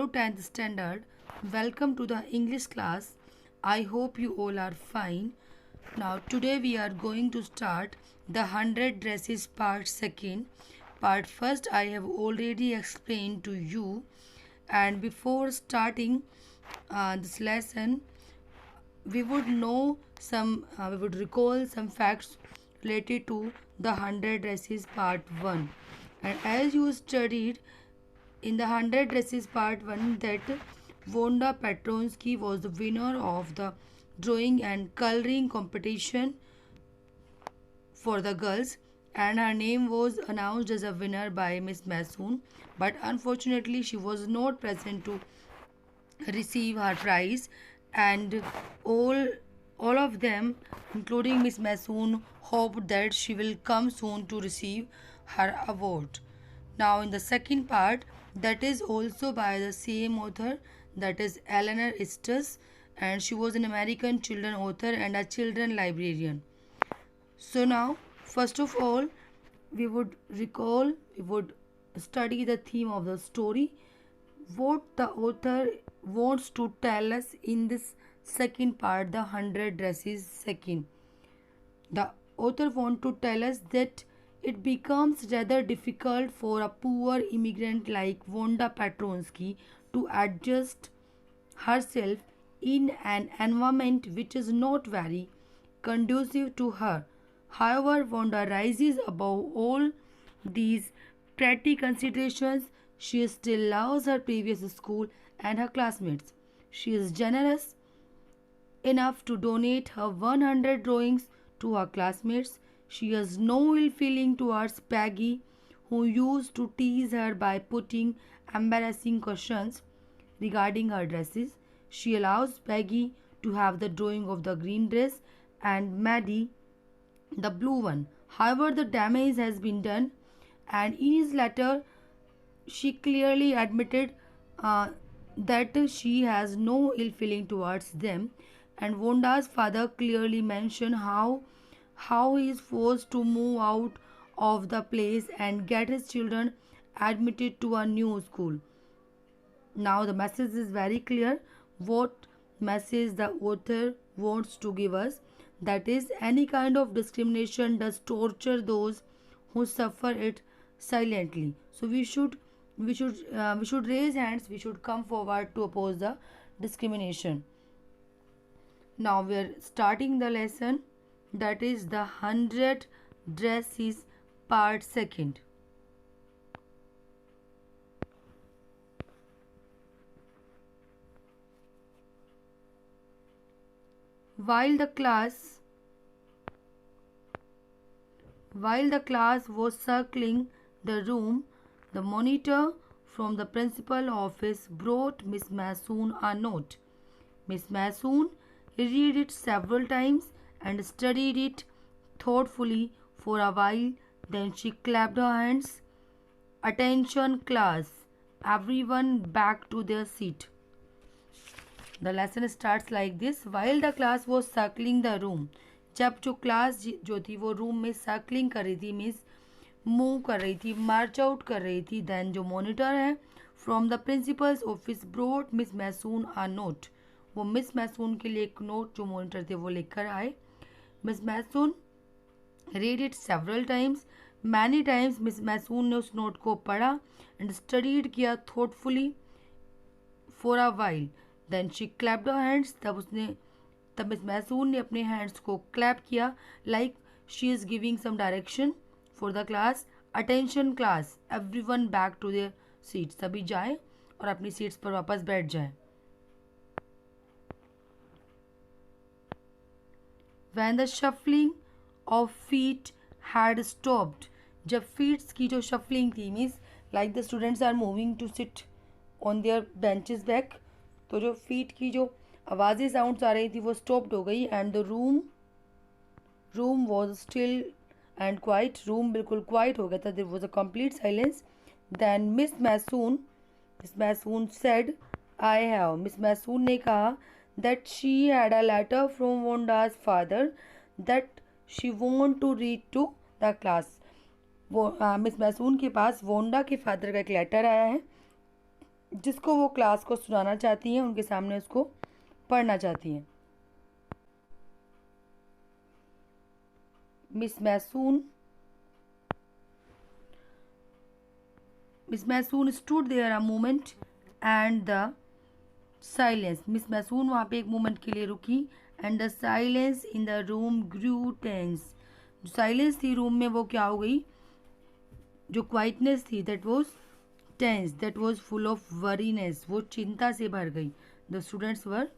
10th standard. Welcome to the English class. I hope you all are fine. Now, today we are going to start the 100 dresses part second. Part first, I have already explained to you, and before starting this lesson, we would recall some facts related to the 100 dresses part 1. And as you studied in the 100 dresses part 1 that Vonda Petronsky was the winner of the drawing and coloring competition for the girls, and her name was announced as a winner by Miss Masoon, but unfortunately she was not present to receive her prize, and all of them, including Miss Masoon, hope that she will come soon to receive her award. Now, in the second part, that is also by the same author, that is Eleanor Estes, and she was an American children author and a children librarian. So now, first of all, we would study the theme of the story, what the author wants to tell us in this second part, the 100 dresses second. The author wants to tell us that it becomes rather difficult for a poor immigrant like Vonda Petronsky to adjust herself in an environment which is not very conducive to her. However, Vonda rises above all these petty considerations. She still loves her previous school and her classmates. She is generous enough to donate her 100 drawings to her classmates. She has no ill feeling towards Peggy, who used to tease her by putting embarrassing questions regarding her dresses. She allows Peggy to have the drawing of the green dress and Maddie the blue one. However, the damage has been done, and in his letter, she clearly admitted that she has no ill feeling towards them. And Vonda's father clearly mentioned how he is forced to move out of the place and get his children admitted to a new school. Now the message is very clear. What message the author wants to give us, that is, any kind of discrimination does torture those who suffer it silently. So we should raise hands. We should come forward to oppose the discrimination. Now we are starting the lesson, that is the 100 dresses part second. While the class was circling the room, the monitor from the principal office brought Miss Masoon a note. Miss Masoon read it several times and studied it thoughtfully for a while. Then she clapped her hands. Attention class, everyone back to their seat. The lesson starts like this. While the class was circling the room, जब जो class जो थी वो room में circling कर रही थी, means move कर रही थी, मार्च आउट कर रही थी, देन जो मॉनिटर है from the principal's office brought Miss Mason a note, वो मिस मैसून के लिए एक नोट जो मॉनिटर थे वो लिख कर आए. Miss Mason read it several times, many times Miss Mason ने उस नोट को पढ़ा एंड स्टडीड किया thoughtfully for a while. Then she clapped her hands, तब मिस मैसून ने अपने हैंड्स को क्लैप किया, like she is giving some direction for the class. Attention class, everyone back to their seat, सभी जाएं और अपनी सीट्स पर वापस बैठ जाएं. When the shuffling of feet had stopped, जब feet की जो shuffling थी, means like the students are moving to sit on their benches back, तो जो feet की जो आवाज़ें साउंड्स आ रही थी वो स्टॉप्ड हो गई. And the room was still and quiet, room बिल्कुल क्वाइट हो गया था. There was a complete silence. Then Miss Mason said I have, Miss Mason ने कहा that she had a letter from Wanda's father that she want to read to the class. वो Miss Mason के पास Wanda के father का एक letter आया है जिसको वो क्लास को सुनाना चाहती हैं, उनके सामने उसको पढ़ना चाहती हैं। Miss Mason stood there a moment and the silence. Miss Mason वहाँ पे एक मोमेंट के लिए रुकी and the silence in the room grew tense. जो साइलेंस थी रूम में वो क्या हो गई, जो क्वाइटनेस थी that was tense, that was full of worriness, वो चिंता से भर गई। द स्टूडेंट्स वर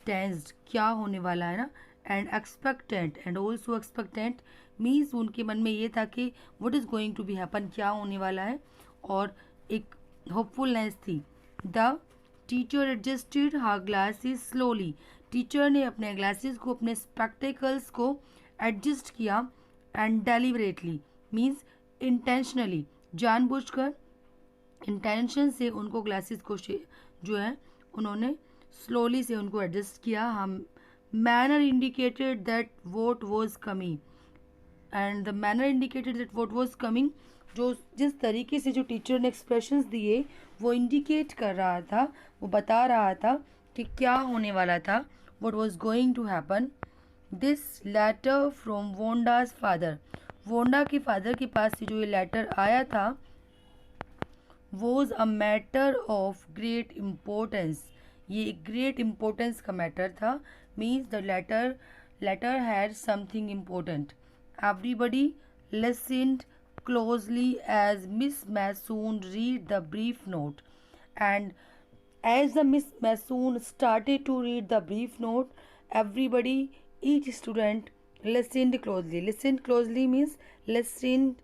टेंस्ड, क्या होने वाला है ना, and expectant, and also expectant means उनके मन में ये था कि what is going to be happen, क्या होने वाला है, और एक होपफुलनेस थी। The teacher adjusted her glasses slowly, teacher ने अपने ग्लासेस को, अपने स्पेक्टिकल्स को एडजस्ट किया, एंड डेलिबरेटली मीन्स इंटेंशनली, जानबूझकर, इंटेंशन से उनको ग्लासेस को जो है उन्होंने स्लोली से उनको एडजस्ट किया। हम manner indicated that vote was coming, and the manner indicated that vote was coming, जो जिस तरीके से जो टीचर ने एक्सप्रेशंस दिए वो इंडिकेट कर रहा था, वो बता रहा था कि क्या होने वाला था, what was going to happen. This letter from Wanda's father, Wanda के फादर के पास से जो ये लेटर आया था was a matter of great importance, ये एक ग्रेट इम्पोर्टेंस का मैटर था। Means the letter had something important. Everybody listened closely as Miss Masoon read the brief note, and as the Miss Masoon started to read the brief note, everybody, each student listened closely. Listened closely means listened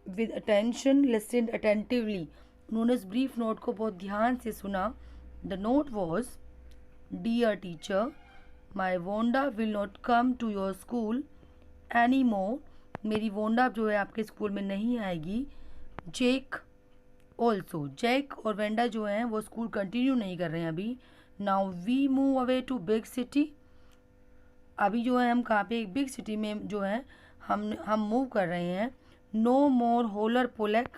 with attention, listened attentively. उन्होंने इस brief note को बहुत ध्यान से सुना। The note was, dear teacher, my Wanda will not come to your school any more, मेरी Wanda जो है आपके स्कूल में नहीं आएगी। जेक ऑल्सो, जैक और वेंडा जो हैं वो स्कूल कंटिन्यू नहीं कर रहे हैं अभी। Now we move away to big city, अभी जो है हम कहाँ पे, एक बिग सिटी में जो है हम मूव कर रहे हैं। No more holler Polack,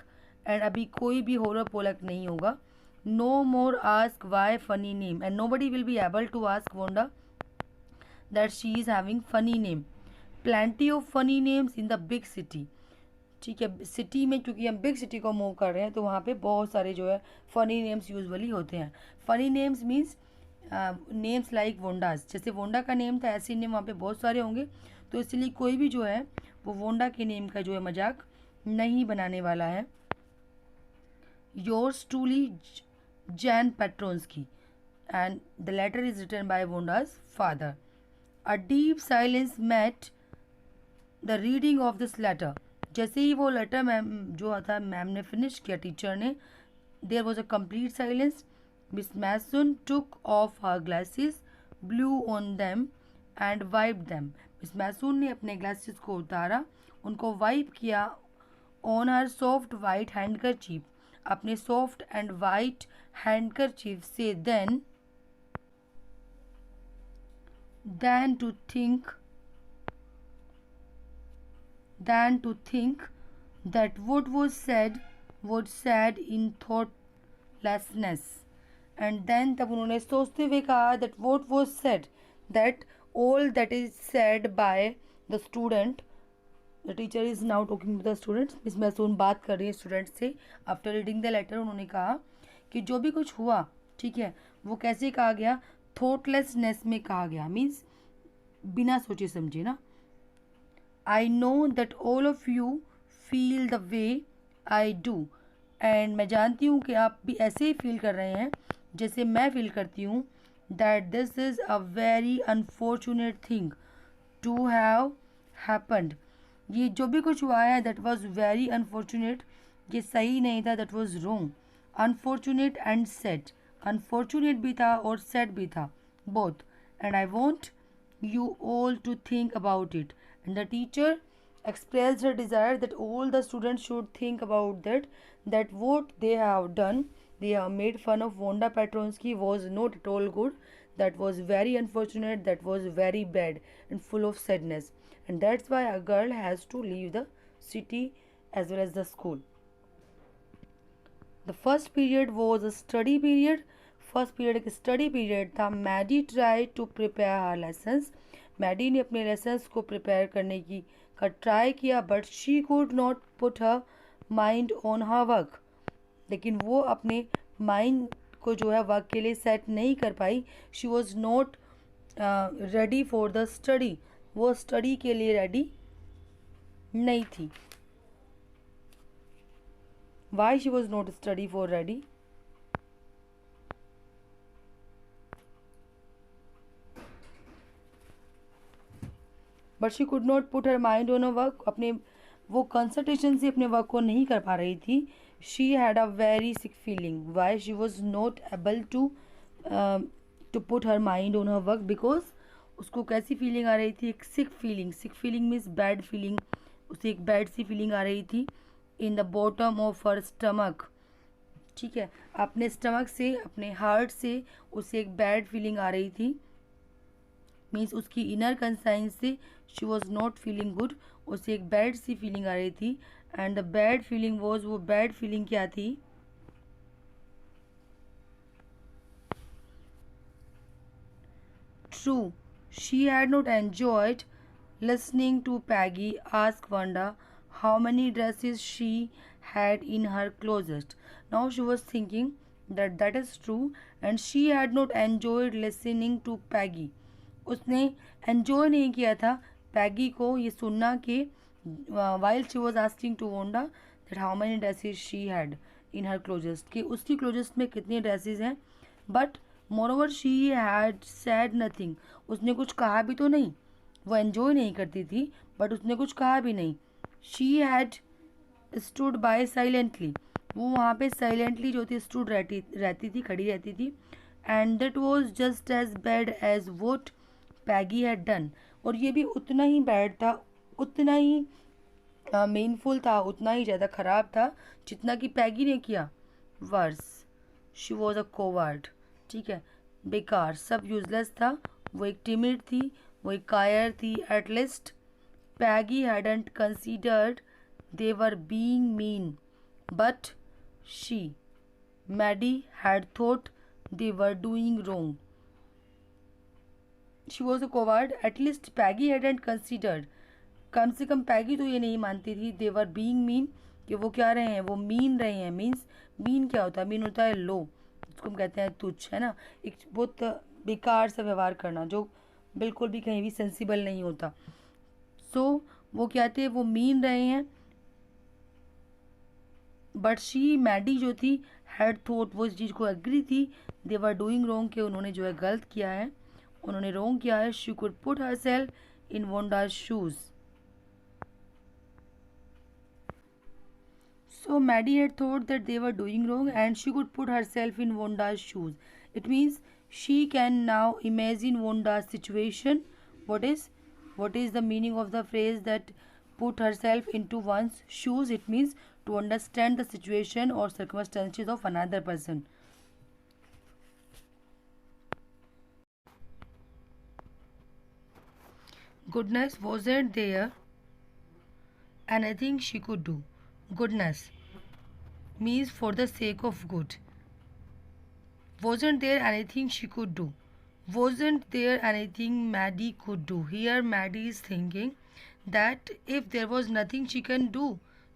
and अभी कोई भी होलर पोलक नहीं होगा। No more ask why funny name, and nobody will be able to ask Wanda that she is having funny name. Plenty of funny names in the big city, ठीक है, city में चूँकि हम big city को move कर रहे हैं तो वहाँ पे बहुत सारे जो है फ़नी नेम्स यूजुअली होते हैं। Funny names means names like Wanda's, जैसे वोंडा का नेम था ऐसे नेम वहाँ पे बहुत सारे होंगे, तो इसलिए कोई भी जो है वो वोंडा के नेम का जो है मजाक नहीं बनाने वाला है। Yours truly Jan Petronski, and the letter is written by Wanda's father. A deep silence met the reading of this letter, जैसे ही वो लेटर मैम जो था मैम ने फिनिश किया टीचर ने, there was a complete silence. Miss Mason took off her glasses, blew on them and wipe them, Miss Mason ने अपने ग्लासेस को उतारा, उनको वाइप किया। On her soft white handkerchief, अपने सॉफ्ट एंड वाइट हैंडकरचीफ से। Then to think that what was said in thoughtlessness, and then तब उन्होंने सोचते हुए कहा that what was said, that all that is said by the student, the teacher is now talking to the students, Miss Mason बात कर रही है student से। आफ्टर रीडिंग द लेटर उन्होंने कहा कि जो भी कुछ हुआ, ठीक है, वो कैसे कहा गया, थॉटलेसनेस में कहा गया, मीन्स बिना सोचे समझे ना। I know that all of you feel the way I do, and मैं जानती हूँ कि आप भी ऐसे ही फील कर रहे हैं जैसे मैं फील करती हूँ। that this is a very unfortunate thing to have happened, ये जो भी कुछ हुआ है that was very unfortunate, ये सही नहीं था, that was wrong, unfortunate and sad, unfortunate भी था और sad भी था, both, and I want you all to think about it, and the teacher expressed her desire that all the students should think about that what they have done, they have made fun of Vonda Petronsky, was not at all good, that was very unfortunate, that was very bad and full of sadness, and that's why a girl has to leave the city as well as the school. The first period was a study period. First period एक study period था। Maddie try to prepare her lessons. Maddie ने अपने lessons को prepare करने की try किया, but she could not put her mind on her work. लेकिन वो अपने माइंड को जो है वर्क के लिए सेट नहीं कर पाई। She was not ready for the study. वो स्टडी के लिए रेडी नहीं थी। Why she was not study for ready? But she could not put her mind on a work. अपने वो कंसंट्रेशन से अपने वर्क को नहीं कर पा रही थी। She had a very sick feeling. Why she was not able to put her mind on her work? Because उसको कैसी फीलिंग आ रही थी? एक sick feeling. Sick feeling means bad feeling. उसे एक बैड सी फीलिंग आ रही थी in the bottom of her stomach. ठीक है, अपने स्टमक से, अपने हार्ट से उसे एक बैड फीलिंग आ रही थी। मीन्स उसकी इनर कंसाइंस से she was not feeling good. उसे एक बैड सी फीलिंग आ रही थी। And the bad feeling was, वो बैड फीलिंग क्या थी? True, she had not enjoyed listening to Peggy ask Wanda how many dresses she had in her closet. Now she was thinking that that is true, and she had not enjoyed listening to Peggy. उसने enjoy नहीं किया था पैगी को ये सुनना कि while she was asking to Wanda that how many dresses she had in her closet, कि उसकी closet में कितनी dresses हैं, but moreover she had sad nothing. उसने कुछ कहा भी तो नहीं। वो एन्जॉय नहीं करती थी, बट उसने कुछ कहा भी नहीं। She had stood by silently. वो वहाँ पे साइलेंटली जो थी स्टूड रहती थी, खड़ी रहती थी। And that was just as bad as what Peggy had done. और ये भी उतना ही बैड था, उतना ही मेनफुल था, उतना ही ज़्यादा ख़राब था जितना कि पैगी ने किया। Worse, she was a coward. ठीक है, बेकार, सब यूजलेस था। वो एक टिमिड थी, वो एक कायर थी। At least Peggy hadn't considered they were being mean, but she, Maddie, had thought they were doing wrong. She was a coward. At least Peggy hadn't considered, कम से कम पैगी तो ये नहीं मानती थी दे वर बीइंग मीन, कि वो क्या रहे हैं, वो मीन रहे हैं। मीन्स मीन क्या होता है? मीन होता है लो, जिसको हम कहते हैं तुच्छ, है ना। एक बहुत बेकार सा व्यवहार करना जो बिल्कुल भी कहीं भी सेंसिबल नहीं होता। सो वो क्या थे? वो मीन रहे हैं। बट शी, मैडी जो थी, हैड थॉट, वो इस चीज़ को एग्री थी, दे वर डूइंग रोंग, कि उन्होंने जो है गलत किया है, उन्होंने रोंग किया है। She could put herself in Wanda's shoes. So Maddie had thought that they were doing wrong and she could put herself in Wanda's shoes. It means she can now imagine Wanda's situation. What is the meaning of the phrase that put herself into one's shoes? It means to understand the situation or circumstances of another person. Goodness, wasn't there anything she could do? Goodness means for the sake of good. Wasn't there anything she could do? Wasn't there anything Maddie could do? Here Maddie is thinking that if there was nothing she can do,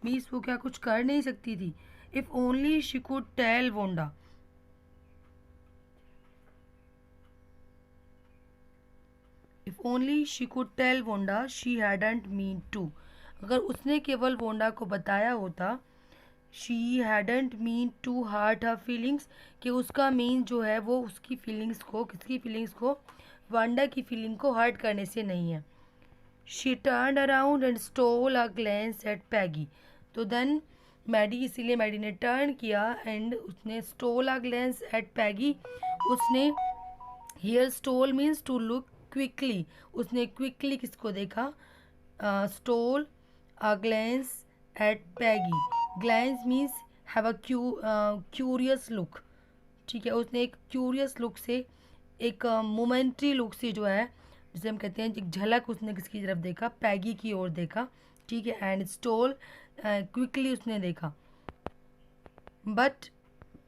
means वो क्या कुछ कर नहीं सकती थी? If only she could tell Wanda. If only she could tell Wanda she hadn't meant to. अगर उसने केवल वोंडा को बताया होता she hadn't mean to hurt her feelings, कि उसका मीन जो है वो उसकी फीलिंग्स को, किसकी फीलिंग्स को? वांडा की फीलिंग को हर्ट करने से नहीं है। She turn around and stole a glance at Peggy. तो देन मैडी, इसीलिए मैडी ने टर्न किया एंड उसने stole a glance at Peggy. उसने, here stole means to look quickly, उसने क्विकली किसको देखा? Stole a glance at Peggy. Glance means have a curious look. ठीक है, उसने एक क्यूरियस लुक से, एक मोमेंट्री लुक से जो है, जिसे हम कहते हैं एक झलक, उसने किसकी तरफ देखा? पैगी की ओर देखा। ठीक है, एंड स्टोल, क्विकली उसने देखा। But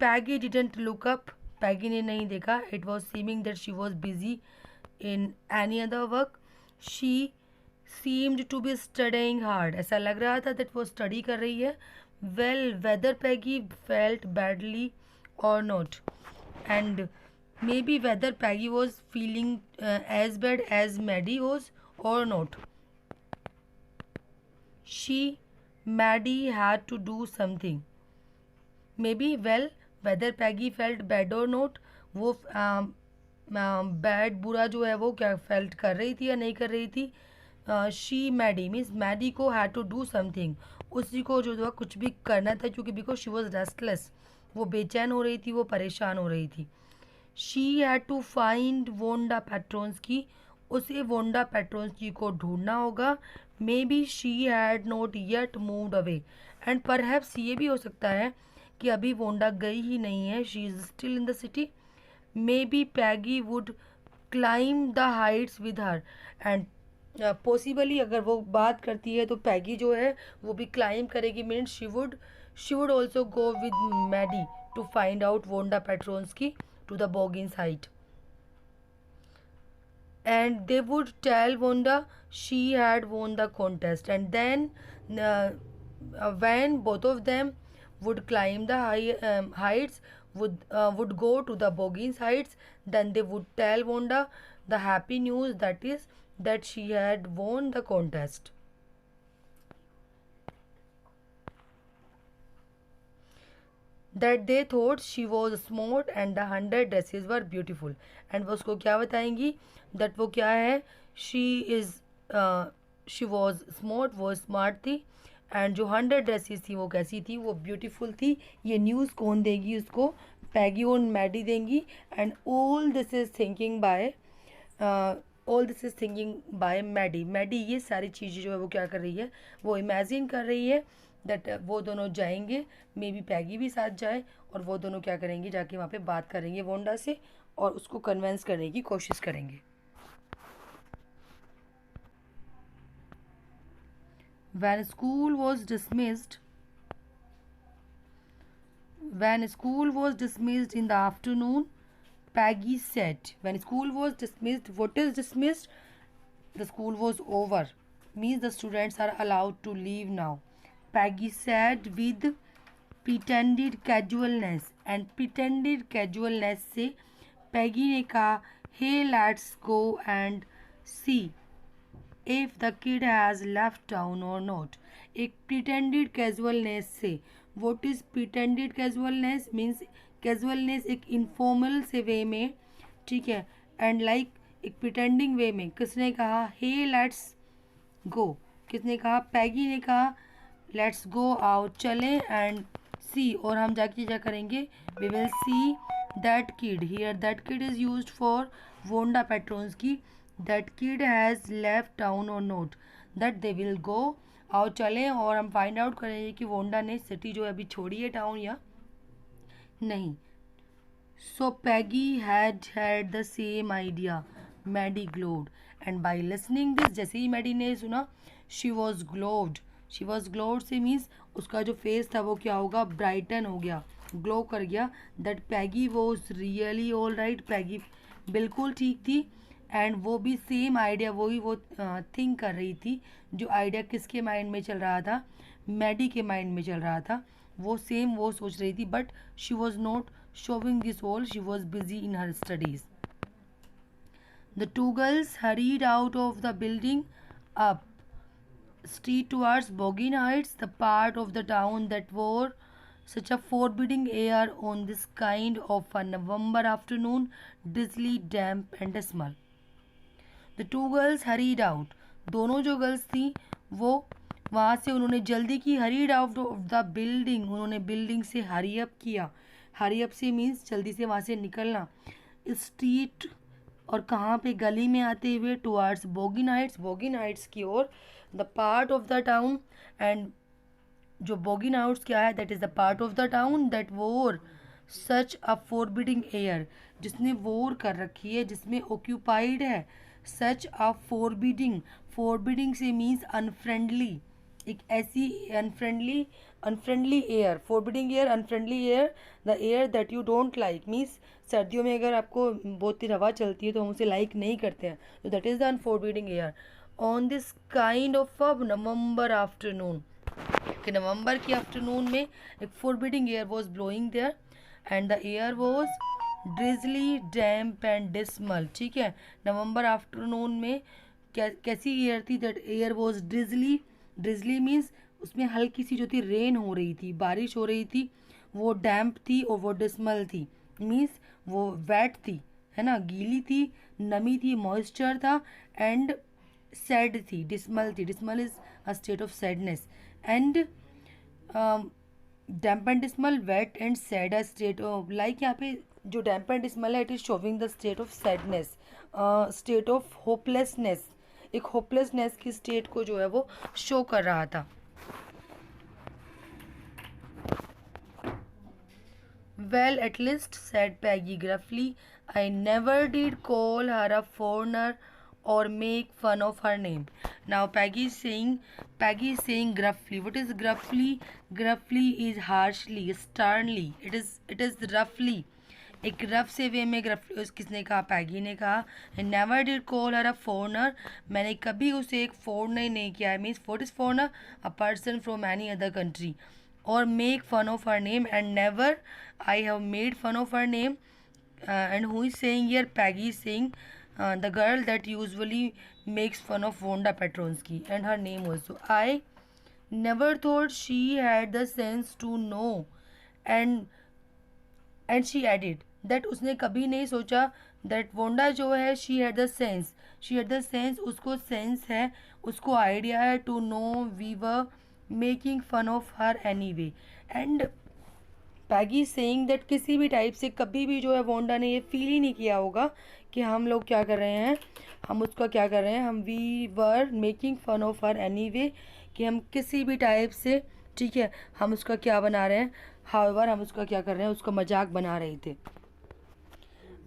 Peggy didn't look up, Peggy ने नहीं देखा. It was seeming that she was busy in any other work. She seemed to be studying hard, ऐसा लग रहा था दैट वो स्टडी कर रही है. Well whether Peggy felt badly or not, and maybe whether Peggy was feeling as bad as Maddie was or not. She Maddie had to do something. Maybe well whether Peggy felt bad or not, वो bad बुरा जो है वो क्या felt कर रही थी या नहीं कर रही थी. शी मैडी मीन्स मैडी को हैड टू डू समथिंग, उसी को जो था कुछ भी करना था, क्योंकि बिकॉज शी वॉज रेस्टलेस, वो बेचैन हो रही थी, वो परेशान हो रही थी. She had to find Wanda Petronski, उसे वोंडा पेट्रोन्स्की को ढूंढना होगा. Maybe she had not yet moved away, and perhaps ये भी हो सकता है कि अभी वोंडा गई ही नहीं है, she is still in the city. May be Peggy would climb the Heights with her, and possibly अगर वो बात करती है तो पैगी जो है वो भी क्लाइम करेगी, means she would also go with Maddie to find out Wanda Petronski to the Boggins height, and they would tell Wanda she had won the contest. And then when both of them would climb the heights, would go to the Boggins heights, then they would tell Wanda the happy news, that is that she had won the contest. That they thought she was smart and the 100 dresses were beautiful. And वो उसको क्या बताएंगी, that वो क्या है, she was smart, वो smart थी, and जो 100 dresses थी वो कैसी थी, वो beautiful थी. ये न्यूज़ कौन देगी उसको, पैगी और मैडी देंगी. And all this is thinking by Maddie. Maddie ये सारी चीज़ें जो है वो क्या कर रही है, वो इमेजिन कर रही है दैट वो दोनों जाएंगे, मे बी पैगी भी साथ जाए, और वो दोनों क्या करेंगे, जाके वहाँ पे बात करेंगे वोंडा से और उसको कन्विंस करने की कोशिश करेंगे. When school was dismissed in the afternoon, Peggy said, when school was dismissed, what is dismissed? The school was over, means the students are allowed to leave now. Peggy said with pretended casualness, and pretended casualness से Peggy ने कहा, hey let's go and see if the kid has left town or not. एक pretended casualness से, what is pretended casualness means casualness एक informal से वे में, ठीक है, and like एक pretending वे में. किसने कहा hey let's go, किसने कहा, पैगी ने कहा लेट्स गो आउट, चलें, एंड सी, और हम जाके क्या करेंगे, we will see that kid. Here that kid is used for Wanda Petronski. That kid has left town or not, that they will go, आओ चलें, और हम फाइंड आउट करेंगे कि वोंडा ने सिटी जो है अभी छोड़ी है, टाउन या नहीं. So Peggy had the same idea, Maddie glowed, and by listening this, जैसे ही मैडी ने सुना, शी वॉज ग्लोड से मीन्स उसका जो फेस था वो क्या होगा, ब्राइटन हो गया, ग्लो कर गया. That Peggy was really all right, Peggy बिल्कुल ठीक थी. एंड वो भी सेम आइडिया वही वो थिंक कर रही थी, जो आइडिया किसके माइंड में चल रहा था, मैडी के माइंड में चल रहा था, वो सेम वो सोच रही थी. But she was not showing this all, she was busy in her studies. The two girls hurried out of the building up street towards Boggin Heights, the part of the town that wore such a forbidding air on this kind of a November afternoon, drizzly, damp and dismal. The two girls hurried out. दोनों जो girls थी वो वहाँ से उन्होंने जल्दी की. Hurried out of the building, उन्होंने बिल्डिंग से हरी अप किया. हरी अप से मीन्स जल्दी से वहाँ से निकलना. स्ट्रीट और कहाँ पे, गली में आते हुए, टुवार्ड्स बोगिन हाइट्स की ओर, the part of the town. And जो बोगिन हाइट्स क्या है, that is the part of the town that were such a forbidding air, जिसने वोर कर रखी है, जिसमें ऑक्यूपाइड है, सच अ फॉरबिडिंग से मीन्स अनफ्रेंडली, एक ऐसी unfriendly air, forbidding air, unfriendly air, the air that you don't like means सर्दियों में अगर आपको बहुत तेज हवा चलती है तो हम उसे लाइक नहीं करते हैं, तो that is the unforbidding air on this kind of a November afternoon, कि नवंबर की आफ्टरनून में एक forbidding air was blowing there and the air was drizzly damp and dismal. ठीक है, नवंबर आफ्टरनून में कैसी एयर थी, that air was drizzly, drizzly means उसमें हल्की सी जो थी रेन हो रही थी, बारिश हो रही थी, वो डैम्प थी और वो डिस्मल थी, मीन्स वो वेट थी, है ना, गीली थी, नमी थी, मॉइस्चर था, एंड सैड थी, डिस्मल थी, dismal is a state of sadness, and damp and dismal, wet and sad a state of, like यहाँ पे जो डैम्प एंड डिस्मल है it is showing the state of sadness, state of hopelessness, एक hopelessness की state को जो है वो शो कर रहा था। Well, at least, said Peggy gruffly, I never did call her a foreigner or make fun of her name. Now Peggy is saying gruffly. What is gruffly? Gruffly is harshly, sternly. It is roughly. एक rough से वे में gruff किसने कहा, Peggy ने कहा, never did call her a foreigner, मैंने कभी उसे एक फॉरनर नहीं किया है, means what is foreigner, a person from any other country, or make fun of her name, and never I have made fun of her name. And who is saying here, Peggy is saying, the girl that usually makes fun of Vonda Petronsky, and her name also. I never thought she had the sense to know, and she added, that उसने कभी नहीं सोचा, that Wanda जो है she had the sense, she had the sense, उसको sense है, उसको idea है, to know we were making fun of her any way, and Peggy saying that किसी भी टाइप से कभी भी जो है वोंडा ने ये फील ही नहीं किया होगा कि हम लोग क्या कर रहे हैं, हम उसका क्या कर रहे हैं, हम we were making fun of her any way, कि हम किसी भी टाइप से, ठीक है, हम उसका क्या बना रहे हैं, हाउएवर हम उसका क्या कर रहे हैं, उसका मजाक बना रहे थे।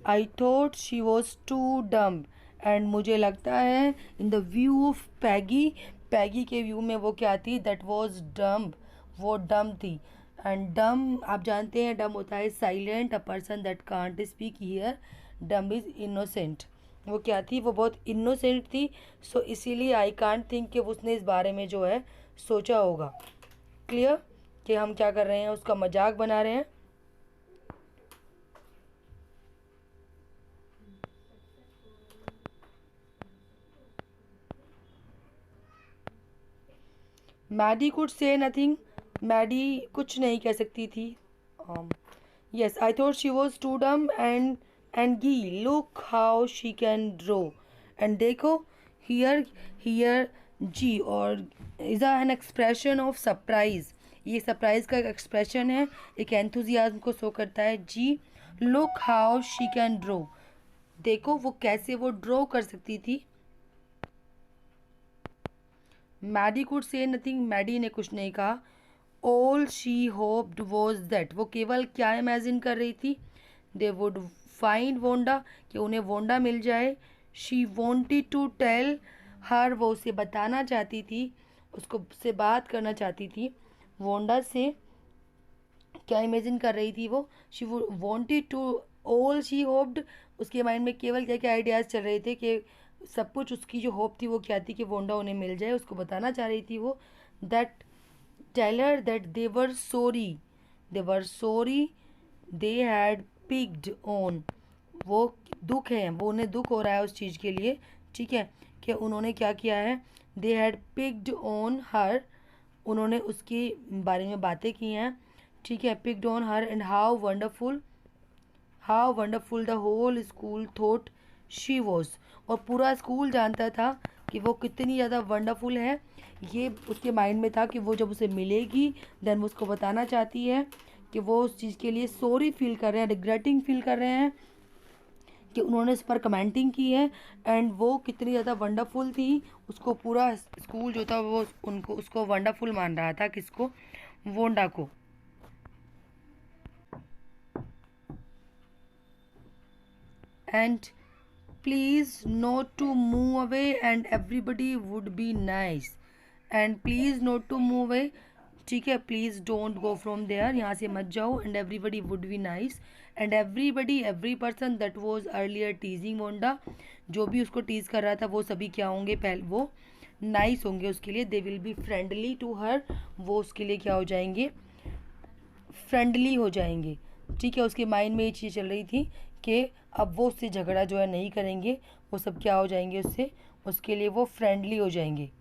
I thought she was too dumb, and मुझे लगता है in the view of Peggy, Peggy के व्यू में वो क्या थी, दैट वॉज डम्ब, वो डम थी, एंड डम आप जानते हैं डम होता है silent, a person that can't speak here, डम इज इनोसेंट, वो क्या थी, वो बहुत इनोसेंट थी, सो इसीलिए आई कांट थिंक कि उसने इस बारे में जो है सोचा होगा। क्लियर, कि हम क्या कर रहे हैं, उसका मजाक बना रहे हैं। Maddie could say nothing, Maddie कुछ नहीं कह सकती थी। Yes, I thought she was too dumb, and gee look how she can draw, and देखो, हियर हियर जी, और is an expression of surprise, ये सरप्राइज का एक एक्सप्रेशन है, एक एंथुजियाज्म को शो करता है। Gee, look how she can draw, देखो वो कैसे वो ड्रॉ कर सकती थी। Maddie could say nothing, Maddie ने कुछ नहीं कहा। All she hoped was that, वो केवल क्या इमेजिन कर रही थी, दे वुड फाइंड वोंडा, कि उन्हें वोंडा मिल जाए। She wanted to tell her, वो उसे बताना चाहती थी, उसको से बात करना चाहती थी, वोंडा से क्या इमेजिन कर रही थी वो, she wanted to, all she hoped, उसके माइंड में केवल क्या क्या आइडियाज़ चल रहे थे, कि सब कुछ उसकी जो होप थी वो क्या थी, कि वोंडा उन्हें मिल जाए, उसको बताना चाह रही थी वो, that tell her that they were sorry they had picked on, वो दुख है, वो उन्हें दुख हो रहा है उस चीज़ के लिए, ठीक है, कि उन्होंने क्या किया है, they had picked on her, उन्होंने उसके बारे में बातें की हैं, ठीक है, picked on her, and how wonderful the whole school thought she was, और पूरा स्कूल जानता था कि वो कितनी ज़्यादा वंडरफुल है, ये उसके माइंड में था कि वो जब उसे मिलेगी देन वो उसको बताना चाहती है कि वो उस चीज़ के लिए सॉरी फील कर रहे हैं, रिग्रेटिंग फील कर रहे हैं कि उन्होंने इस पर कमेंटिंग की है, एंड वो कितनी ज़्यादा वंडरफुल थी, उसको पूरा स्कूल जो था वो उनको उसको वंडरफुल मान रहा था, किसको, वोंडा को। And please not to move away and everybody would be nice, and please not to move a, ठीक है, please don't go from there, यहाँ से मत जाओ। And everybody would be nice, and every person that was earlier teasing Wanda, जो भी उसको tease कर रहा था वो सभी क्या होंगे, पहले वो नाइस होंगे उसके लिए, they will be friendly to her, वो उसके लिए क्या हो जाएंगे, फ्रेंडली हो जाएंगे। ठीक है, उसके माइंड में ये चीज़ चल रही थी कि अब वो उससे झगड़ा जो है नहीं करेंगे, वो सब क्या हो जाएंगे उससे, उसके लिए वो फ्रेंडली हो जाएंगे।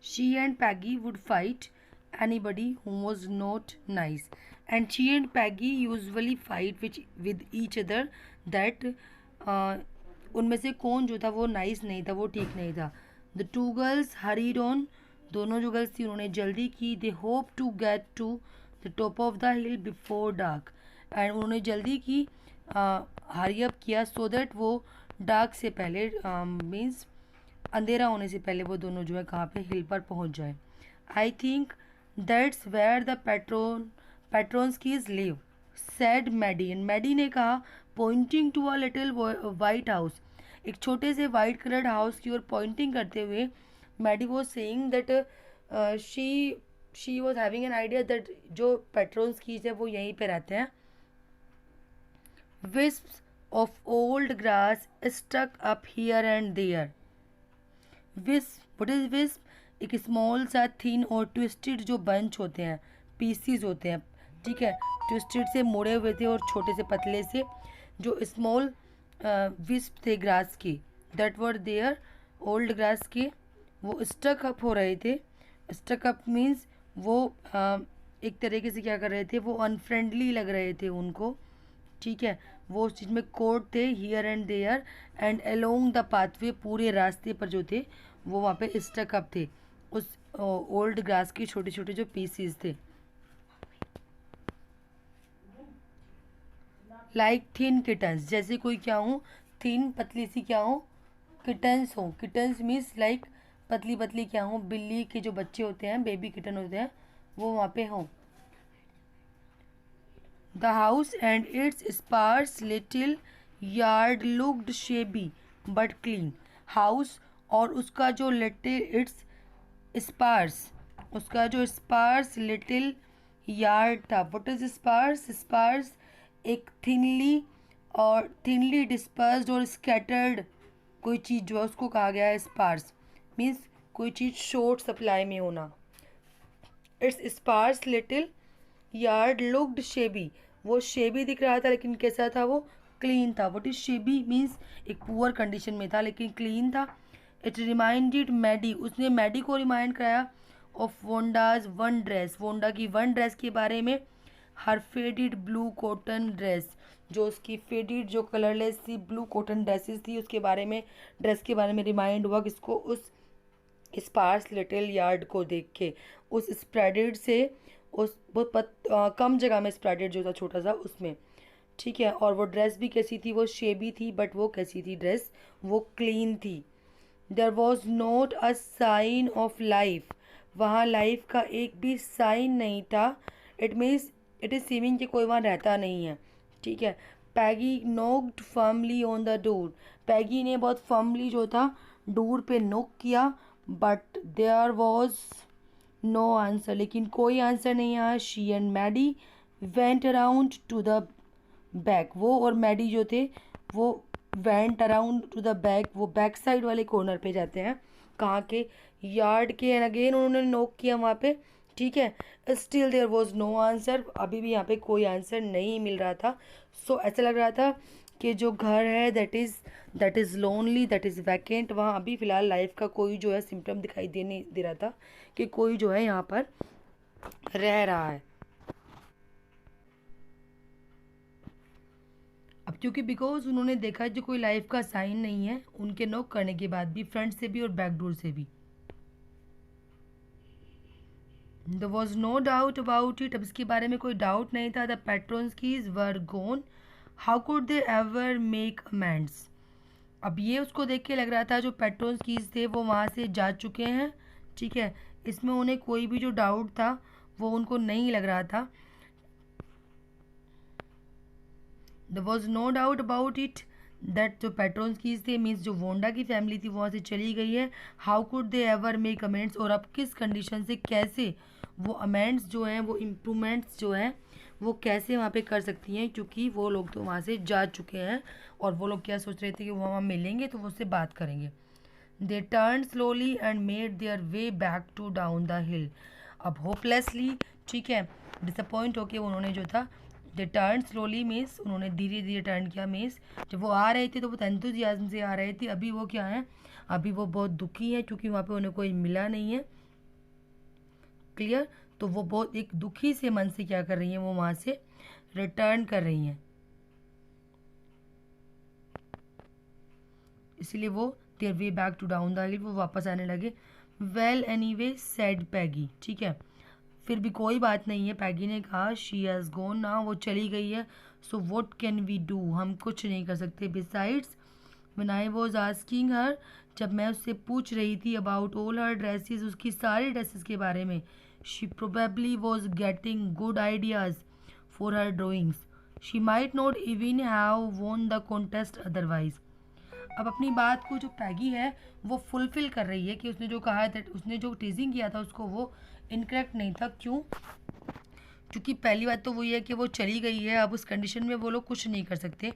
She and Peggy would fight anybody who was not nice. And she and Peggy usually fight with each other that उनमें से कौन जो था वो नाइस नहीं था, वो ठीक नहीं था। The two girls hurried on, दोनों जो गर्ल्स थी उन्होंने जल्दी की। They hope to get to the top of the hill before dark, and उन्होंने जल्दी की, हरी अप किया सो दैट वो डार्क से पहले, मीन्स अंधेरा होने से पहले वो दोनों जो है कहाँ पे, हिल पर पहुँच जाए। I think that's where the Petronskis live, said Maddie, and Maddie ने कहा pointing to a little white house, एक छोटे से वाइट कलर्ड हाउस की ओर पॉइंटिंग करते हुए Maddie was saying that she was having an idea that जो Petronskis है वो यहीं पे रहते हैं। wisps of old grass stuck up here and there. Wisp, what is wisp, एक स्मॉल सा थिन और ट्विस्टेड जो बंच होते हैं, पीसीज होते हैं, ठीक है, ट्विस्टेड से मुड़े हुए थे और छोटे से पतले से जो स्मॉल विस्प थे ग्रास के, that were there, old grass के, वो स्टक अप हो रहे थे। स्टक अप मीन्स वो एक तरीके से क्या कर रहे थे, वो अनफ्रेंडली लग रहे थे उनको, ठीक है, वो उस चीज़ में कोड थे here and there, and along the pathway, पूरे रास्ते पर जो थे वो वहाँ पे स्टक अप थे, उस ओल्ड ग्रास के छोटे छोटे जो पीसीज थे। लाइक थिन किटन्स, जैसे कोई क्या हूँ, थिन पतली सी क्या हूँ, किटन्स हो, किटन्स मीन्स लाइक पतली पतली क्या हूँ, बिल्ली के जो बच्चे होते हैं, बेबी किटन होते हैं, वो वहाँ पे हों। The house and its sparse little yard looked shabby but clean. House और उसका जो little its sparse, उसका जो sparse little yard था। What is sparse? Sparse एक thinly और thinly dispersed और scattered कोई चीज़ जो है उसको कहा गया है sparse, मीन्स कोई चीज़ शॉर्ट सप्लाई में होना। It's sparse little yard looked shabby, वो शेबी दिख रहा था लेकिन कैसा था, वो क्लीन था। व्हाट इज शेबी मीन्स एक पुअर कंडीशन में था लेकिन क्लीन था। इट रिमाइंडेड मैडी, उसने मैडी को रिमाइंड कराया ऑफ वोंडाज वन ड्रेस, वोंडा की वन ड्रेस के बारे में। हर फेडेड ब्लू कॉटन ड्रेस, जो उसकी फेडेड जो कलरलेस सी ब्लू कॉटन ड्रेसेस थी उसके बारे में, ड्रेस के बारे में रिमाइंड हुआ किसको, उस स्पार्स लिटिल यार्ड को देख के, उस स्प्रेडेड से, उस बहुत कम जगह में स्प्रेडेड जो था छोटा सा उसमें, ठीक है। और वो ड्रेस भी कैसी थी, वो शेबी थी बट वो कैसी थी ड्रेस, वो क्लीन थी। There was not a sign of life, वहाँ लाइफ का एक भी साइन नहीं था। It means it is seeming कि कोई वहाँ रहता नहीं है, ठीक है। Peggy knocked firmly on the door, Peggy ने बहुत फर्मली जो था डोर पे नोक किया, but there was no answer, लेकिन कोई आंसर नहीं आया। She and Maddie went around to the back, वो और मैडी जो थे वो went around to the back, वो बैक साइड वाले कॉर्नर पे जाते हैं, कहाँ के, यार्ड के। एंड अगेन उन्होंने नोक किया वहाँ पे, ठीक है। Still there was no answer, अभी भी यहाँ पे कोई आंसर नहीं मिल रहा था। सो ऐसा लग रहा था कि जो घर है that is lonely, that is vacant, वहाँ अभी फ़िलहाल लाइफ का कोई जो है सिम्टम दिखाई दे नहीं दे रहा था कि कोई जो है यहाँ पर रह रहा है। अब क्योंकि बिकॉज उन्होंने देखा जो कोई लाइफ का साइन नहीं है, उनके नॉक करने के बाद भी, फ्रंट से भी और बैक डोर से भी, there was no doubt about it, अब इसके बारे में कोई डाउट नहीं था। The Petronskis were gone, how could they ever make amends, अब ये उसको देख के लग रहा था जो पेट्रोन्स कीज थे वो वहाँ से जा चुके हैं, ठीक है। इसमें उन्हें कोई भी जो डाउट था वो उनको नहीं लग रहा था। There was no doubt about it that जो पेट्रोन्स कीज थे मीन्स जो वोंडा की फैमिली थी वहाँ से चली गई है. How could they ever make amends, और अब किस कंडीशन से कैसे वो अमेंड्स जो हैं वो इम्प्रूवमेंट्स जो हैं वो कैसे वहाँ पे कर सकती हैं, क्योंकि वो लोग तो वहाँ से जा चुके हैं और वो लोग क्या सोच रहे थे कि वो वहाँ मिलेंगे तो वो उससे बात करेंगे. They turn slowly and made their way back to down the hill. अब होपलेसली, ठीक है, डिसअपॉइंट होके उन्होंने जो था दे टर्न स्लोली मीन्स उन्होंने धीरे धीरे टर्न किया. मीन्स जब वो आ रहे थे तो बहुत एंथुजियाज्म से आ रहे थे, अभी वो क्या है, अभी वो बहुत दुखी है क्योंकि वहाँ पे उन्हें कोई मिला नहीं है. क्लियर. तो वो बहुत एक दुखी से मन से क्या कर रही हैं, वो वहाँ से रिटर्न कर रही हैं. इसीलिए वो their way back to down the hill, वो वापस आने लगे. वेल एनीवे सेड पैगी, ठीक है, फिर भी कोई बात नहीं है, पैगी ने कहा. शी हैज़ गॉन नाउ, वो चली गई है. So what can we do, हम कुछ नहीं कर सकते. Besides when I was asking her, जब मैं उससे पूछ रही थी अबाउट ऑल हर ड्रेसेस, उसकी सारी ड्रेसेस के बारे में, she probably was getting good ideas for her drawings. She might not even have won the contest otherwise. अब अपनी बात को जो पैगी है वो फुलफिल कर रही है कि उसने जो कहा था, उसने जो टीजिंग किया था उसको वो इनकरेक्ट नहीं था. क्यों? क्योंकि पहली बात तो वही है कि वो चली गई है, अब उस कंडीशन में वो लोग कुछ नहीं कर सकते.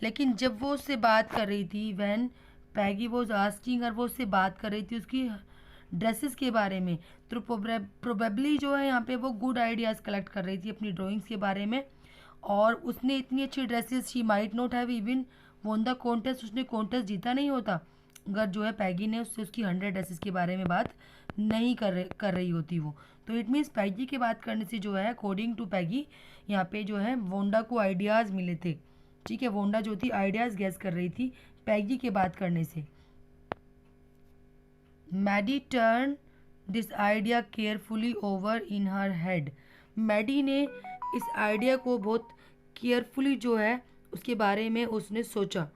लेकिन जब वो उससे बात कर रही थी, व्हेन पैगी वॉज आस्किंग हर, वो उससे बात कर रही थी उसकी ड्रेसेस के बारे में, तो प्रोबेबली जो है यहाँ पे वो गुड आइडियाज़ कलेक्ट कर रही थी अपनी ड्राइंग्स के बारे में. और उसने इतनी अच्छी dresses, she might not have even won the contest, उसने कॉन्टेस्ट जीता नहीं होता अगर जो है पैगी ने उससे उसकी 100 ड्रेसेस के बारे में बात नहीं कर रही होती वो. तो इट मीन्स पैगी के बात करने से जो है अकॉर्डिंग टू पैगी यहाँ पे जो है वोंडा को आइडियाज़ मिले थे. ठीक है, वोंडा जो थी आइडियाज़ गैस कर रही थी पैगी के बात करने से. Maddie turn this idea carefully over in her head. Maddie ने इस आइडिया को बहुत केयरफुली जो है उसके बारे में उसने सोचा,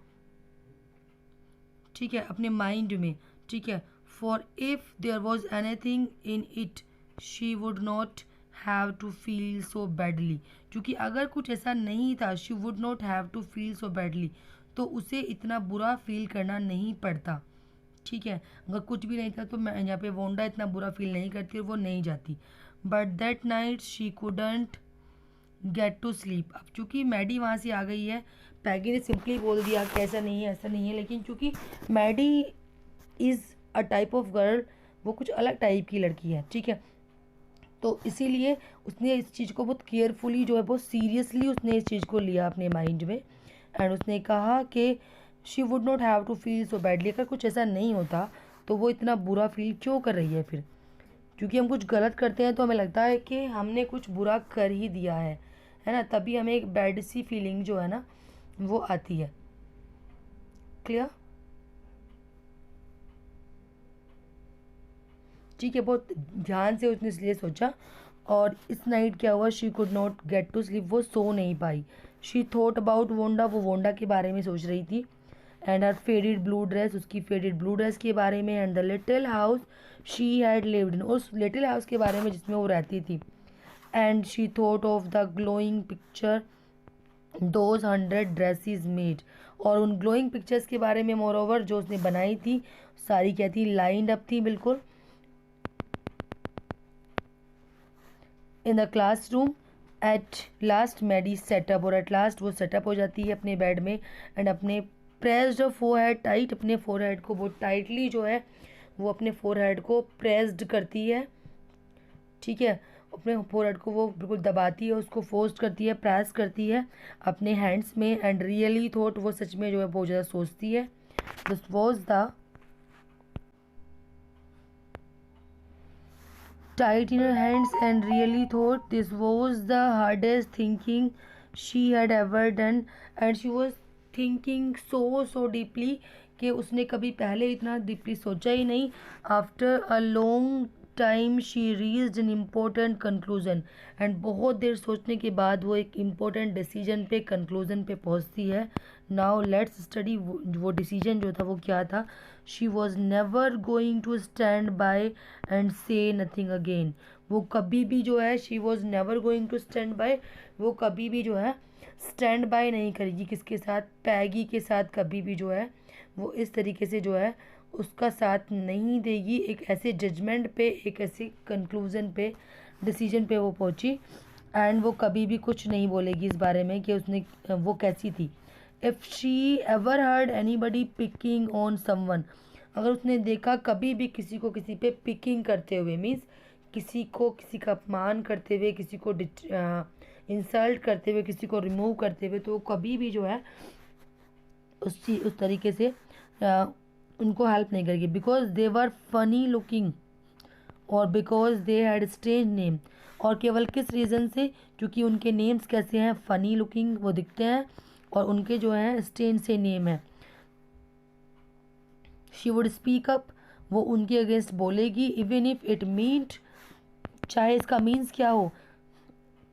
ठीक है, अपने माइंड में. ठीक है, for if there was anything in it she would not have to feel so badly. क्योंकि अगर कुछ ऐसा नहीं था, she would not have to feel so badly, तो उसे इतना बुरा फील करना नहीं पड़ता. ठीक है, अगर कुछ भी नहीं था तो मैं यहाँ पे वोंडा इतना बुरा फील नहीं करती और वो नहीं जाती. But that night she couldn't get to sleep. अब चूँकि मैडी वहाँ से आ गई है, पैगी ने सिंपली बोल दिया कि ऐसा नहीं है ऐसा नहीं है, लेकिन चूँकि Maddie is a type of girl, वो कुछ अलग टाइप की लड़की है. ठीक है, तो इसीलिए उसने इस चीज़ को बहुत केयरफुली जो है बहुत सीरियसली उसने इस चीज़ को लिया अपने माइंड में. एंड उसने कहा कि she would not have to feel so badly, अगर कुछ ऐसा नहीं होता तो वो इतना बुरा फील क्यों कर रही है फिर. क्योंकि हम कुछ गलत करते हैं तो हमें लगता है कि हमने कुछ बुरा कर ही दिया है ना, तभी हमें एक बैड सी फीलिंग जो है ना वो आती है. क्लियर. ठीक है, बहुत ध्यान से उसने इसलिए सोचा. और इस नाइट क्या हुआ, she could not get to sleep, वो सो नहीं पाई. शी थॉट अबाउट वोंडा, वो वोंडा के बारे में सोच रही थी. And her faded blue dress, उसकी फेडेड ब्लू ड्रेस के बारे में. And the little house she had lived in, उस लिटिल हाउस के बारे में जिसमें वो रहती थी. And she thought of the glowing picture those 100 dresses made, और उन ग्लोइंग पिक्चर्स के बारे में मोर ओवर जो उसने बनाई थी सारी क्या थी, लाइंड अप थी बिल्कुल. In the classroom at last Maddie sat up, और एट लास्ट वो सेटअप हो जाती है अपने बेड में. एंड अपने प्रेस्ड फोरहेड टाइट, अपने फोरहेड को बहुत टाइटली जो है वो अपने फोरहेड को प्रेस्ड करती है. ठीक है, अपने फोरहेड को वो बिल्कुल दबाती है, उसको फोर्स करती है, प्रेस करती है अपने हैंड्स में. एंड रियली थॉट, वो सच में जो है बहुत ज़्यादा सोचती है. This was the tight in her hands and really thought this was the hardest thinking she had ever done. And she was thinking so deeply कि उसने कभी पहले इतना डीपली सोचा ही नहीं. After a long time she reached an important conclusion, and बहुत देर सोचने के बाद वो एक इम्पोर्टेंट डिसीजन पे, कंक्लूजन पे पहुंचती है. Now let's study. वो डिसीजन जो था वो क्या था. She was never going to stand by and say nothing again. वो कभी भी जो है, she was never going to stand by, वो कभी भी जो है स्टैंड बाय नहीं करेगी किसके साथ, पैगी के साथ कभी भी जो है वो इस तरीके से जो है उसका साथ नहीं देगी। एक ऐसे जजमेंट पे, एक ऐसे कंक्लूज़न पे, डिसीजन पे वो पहुंची, एंड वो कभी भी कुछ नहीं बोलेगी इस बारे में कि उसने वो कैसी थी। If she ever heard anybody picking on someone, अगर उसने देखा कभी भी किसी को किसी पे पिकिंग करते हुए, मीन्स किसी को किसी का अपमान करते हुए, किसी को इंसल्ट करते हुए, किसी को रिमूव करते हुए, तो कभी भी जो है उस तरीके से उनको हेल्प नहीं करेगी। Because they were funny looking और because they had strange name, और केवल किस रीज़न से, क्योंकि उनके नेम्स कैसे हैं, फ़नी लुकिंग वो दिखते हैं, और उनके जो हैं स्ट्रेंज से नेम है। शी वुड स्पीक अप, वो उनके अगेंस्ट बोलेगी, इवन इफ इट मीन्ट, चाहे इसका मीन्स क्या हो,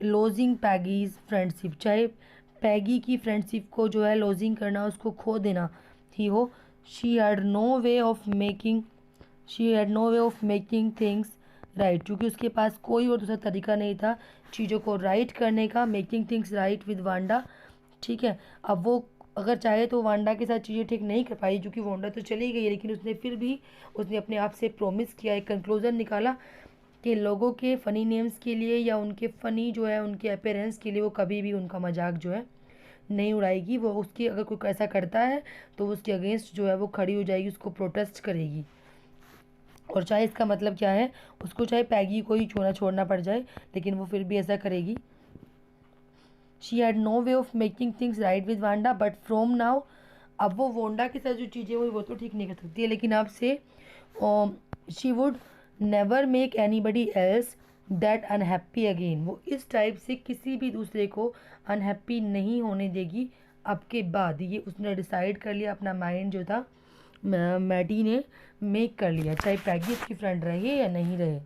लॉजिंग पैगीज फ्रेंडशिप, चाहे पैगी की फ्रेंडशिप को जो है लॉजिंग करना, उसको खो देना ही हो। She had no way of making she had no way of making things right, क्योंकि उसके पास कोई और दूसरा तरीका नहीं था चीज़ों को राइट करने का, making things right with Wanda. ठीक है, अब वो अगर चाहे तो वांडा के साथ चीज़ें ठीक नहीं कर पाई, क्योंकि वांडा तो चली गई, लेकिन उसने फिर भी उसने अपने आप से प्रॉमिस किया, एक कंक्लूज़न निकाला कि लोगों के फ़नी नेम्स के लिए या उनके फ़नी जो है उनके अपेरेंस के लिए वो कभी भी उनका मजाक जो है नहीं उड़ाएगी। वो उसकी अगर कोई ऐसा करता है तो उसके अगेंस्ट जो है वो खड़ी हो जाएगी, उसको प्रोटेस्ट करेगी। और चाहे इसका मतलब क्या है, उसको चाहे पैगी को ही छोड़ना पड़ जाए, लेकिन वो फिर भी ऐसा करेगी। She had no way of making things right with Wanda but from now, अब वो वोंडा के साथ जो चीज़ें हुई वो तो ठीक नहीं कर सकती है, लेकिन अब से she would never make any buddy else that unhappy again, वो इस टाइप से किसी भी दूसरे को अनहैप्पी नहीं होने देगी। अब के बाद ये उसने डिसाइड कर लिया, अपना माइंड जो था मैडी ने मेक कर लिया, चाहे पैगी उसकी फ्रेंड रहे या नहीं रहे।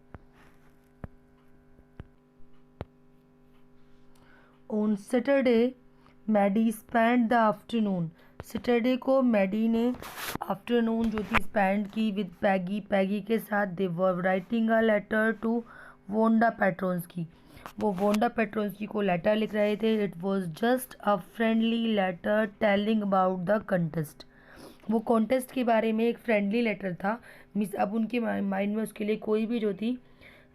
On Saturday Maddie spend the afternoon, Saturday को मैडी ने आफ्टरनून जो थी स्पेंड की विद पैगी, पैगी के साथ। They were writing a letter to Wanda Petronski, वो वोंडा पेट्रोन्स्की को लेटर लिख रहे थे। It was just a friendly letter telling about the contest, वो कॉन्टेस्ट के बारे में एक फ्रेंडली लेटर था। मिस अब उनके माइंड में उसके लिए कोई भी जो थी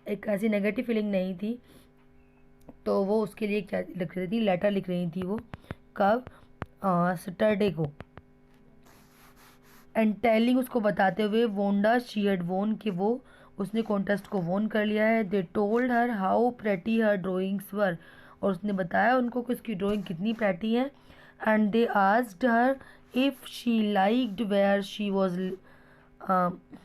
एक ऐसी नेगेटिव फीलिंग नहीं थी, तो वो उसके लिए क्या लिख रही थी, लेटर लिख रही थी वो। कब, सैटरडे को। एंड टेलिंग, उसको बताते हुए, वोंडा शी हैड वोन, कि वो उसने कॉन्टेस्ट को वोन कर लिया है। They told her how pretty her drawings were, और उसने बताया उनको कि उसकी ड्राइंग कितनी प्रेटी है। And they asked her if she liked where she was